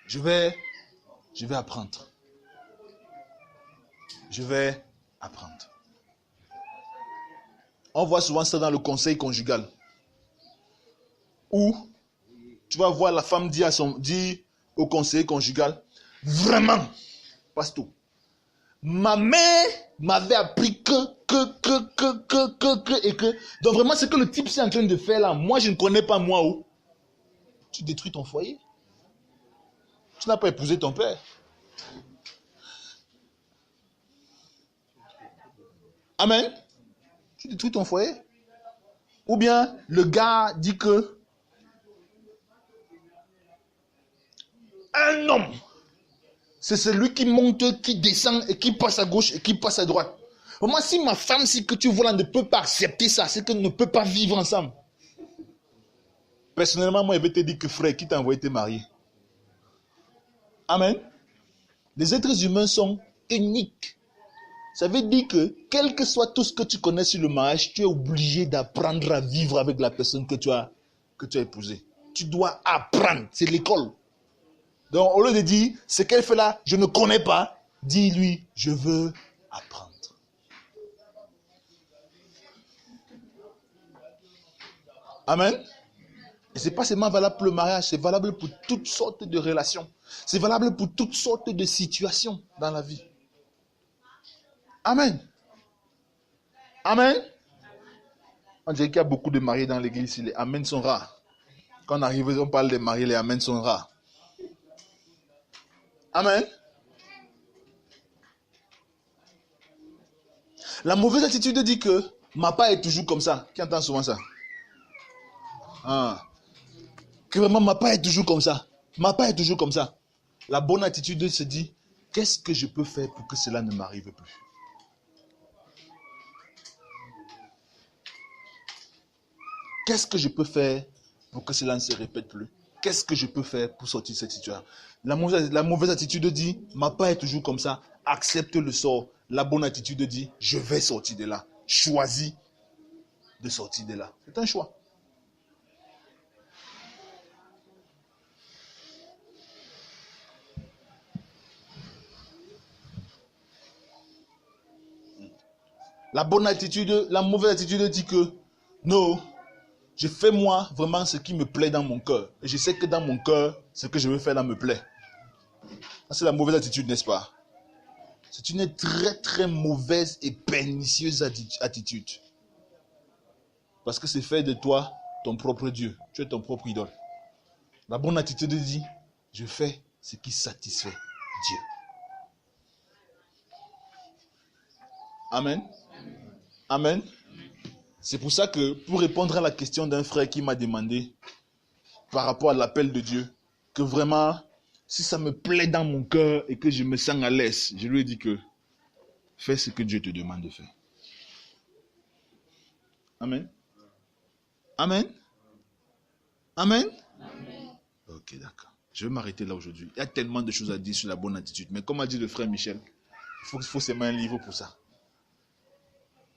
Je vais apprendre. Je vais apprendre. On voit souvent ça dans le conseil conjugal. Où tu vas voir la femme dire au conseiller conjugal, vraiment, pasteur, ma mère m'avait appris que, et que. Donc vraiment, ce que le type est en train de faire là, moi je ne connais pas moi où. Tu détruis ton foyer. Tu n'as pas épousé ton père. Amen. Tu détruis ton foyer. Ou bien le gars dit que un homme, c'est celui qui monte, qui descend et qui passe à gauche et qui passe à droite. Moi, si ma femme, si que tu vois, ne peut pas accepter ça, c'est qu'elle ne peut pas vivre ensemble. Personnellement, moi, je vais te dire que frère, qui t'a envoyé te marier? Amen. Les êtres humains sont uniques. Ça veut dire que, quel que soit tout ce que tu connais sur le mariage, tu es obligé d'apprendre à vivre avec la personne que tu as épousée. Tu dois apprendre. C'est l'école. Donc, au lieu de dire, ce qu'elle fait là, je ne connais pas, dis-lui, je veux apprendre. Amen. Et ce n'est pas seulement valable pour le mariage, c'est valable pour toutes sortes de relations. C'est valable pour toutes sortes de situations dans la vie. Amen. Amen. On dirait qu'il y a beaucoup de mariés dans l'église, les amen sont rares. Quand on arrive, on parle des mariés, les amen sont rares. Amen. La mauvaise attitude dit que ma part est toujours comme ça. Qui entend souvent ça? Ah. Que vraiment ma part est toujours comme ça. Ma part est toujours comme ça. La bonne attitude se dit, qu'est-ce que je peux faire pour que cela ne m'arrive plus? Qu'est-ce que je peux faire pour que cela ne se répète plus? Qu'est-ce que je peux faire pour sortir de cette situation? La mauvaise attitude dit, ma part est toujours comme ça, accepte le sort. La bonne attitude dit, je vais sortir de là. Choisis de sortir de là. C'est un choix. La mauvaise attitude dit que, non, je fais moi vraiment ce qui me plaît dans mon cœur. Et je sais que dans mon cœur, ce que je veux faire là me plaît. C'est la mauvaise attitude, n'est-ce pas? C'est une très très mauvaise et pernicieuse attitude. Parce que c'est faire de toi ton propre Dieu. Tu es ton propre idole. La bonne attitude dit, je fais ce qui satisfait Dieu. Amen. Amen. C'est pour ça que, pour répondre à la question d'un frère qui m'a demandé, par rapport à l'appel de Dieu, que vraiment, si ça me plaît dans mon cœur et que je me sens à l'aise, je lui ai dit que, fais ce que Dieu te demande de faire. Amen. Amen. Amen. Ok, d'accord. Je vais m'arrêter là aujourd'hui. Il y a tellement de choses à dire sur la bonne attitude. Mais comme a dit le frère Michel, il faut seulement un livre pour ça.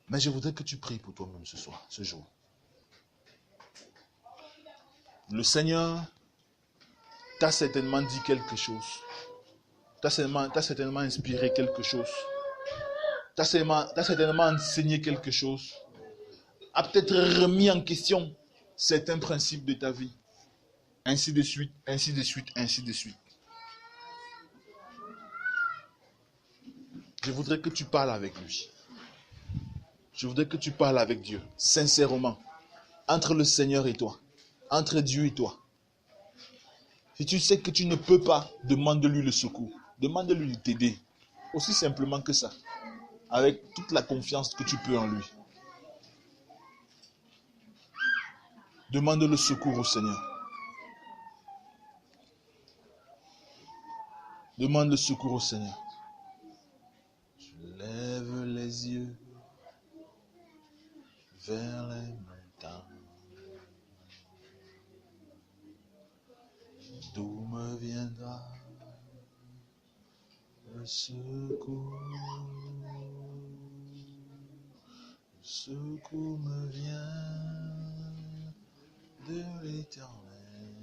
Mais je voudrais que tu pries pour toi-même ce soir, ce jour. Le Seigneur t'a certainement dit quelque chose. T'a certainement inspiré quelque chose. T'a certainement enseigné quelque chose. A peut-être remis en question certains principes de ta vie. Ainsi de suite, ainsi de suite, ainsi de suite. Je voudrais que tu parles avec lui. Je voudrais que tu parles avec Dieu, sincèrement. Entre le Seigneur et toi. Entre Dieu et toi. Si tu sais que tu ne peux pas, demande-lui le secours. Demande-lui de t'aider. Aussi simplement que ça. Avec toute la confiance que tu peux en lui. Demande le secours au Seigneur. Demande le secours au Seigneur. Je lève les yeux vers les montagnes. D'où me viendra le secours? Le secours me vient de l'Éternel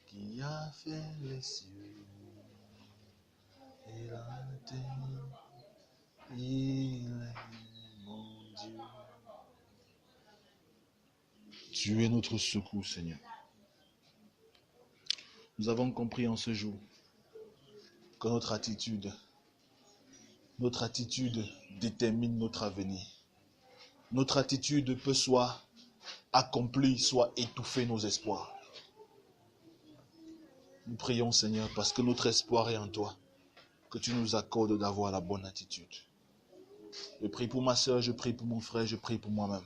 qui a fait les cieux et la terre. Il est mon Dieu. Tu es notre secours, Seigneur. Nous avons compris en ce jour que notre attitude détermine notre avenir. Notre attitude peut soit accomplir, soit étouffer nos espoirs. Nous prions, Seigneur, parce que notre espoir est en toi, que tu nous accordes d'avoir la bonne attitude. Je prie pour ma soeur, je prie pour mon frère, je prie pour moi-même.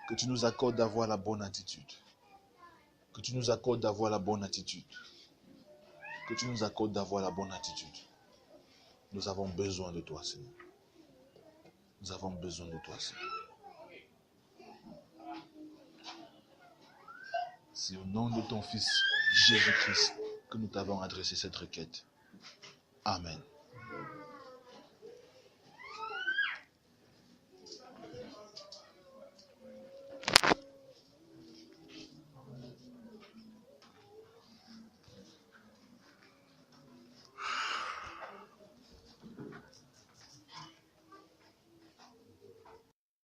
Que tu nous accordes d'avoir la bonne attitude. Que tu nous accordes d'avoir la bonne attitude. Que tu nous accordes d'avoir la bonne attitude. Nous avons besoin de toi, Seigneur. Nous avons besoin de toi, Seigneur. C'est au nom de ton Fils, Jésus-Christ, que nous t'avons adressé cette requête. Amen.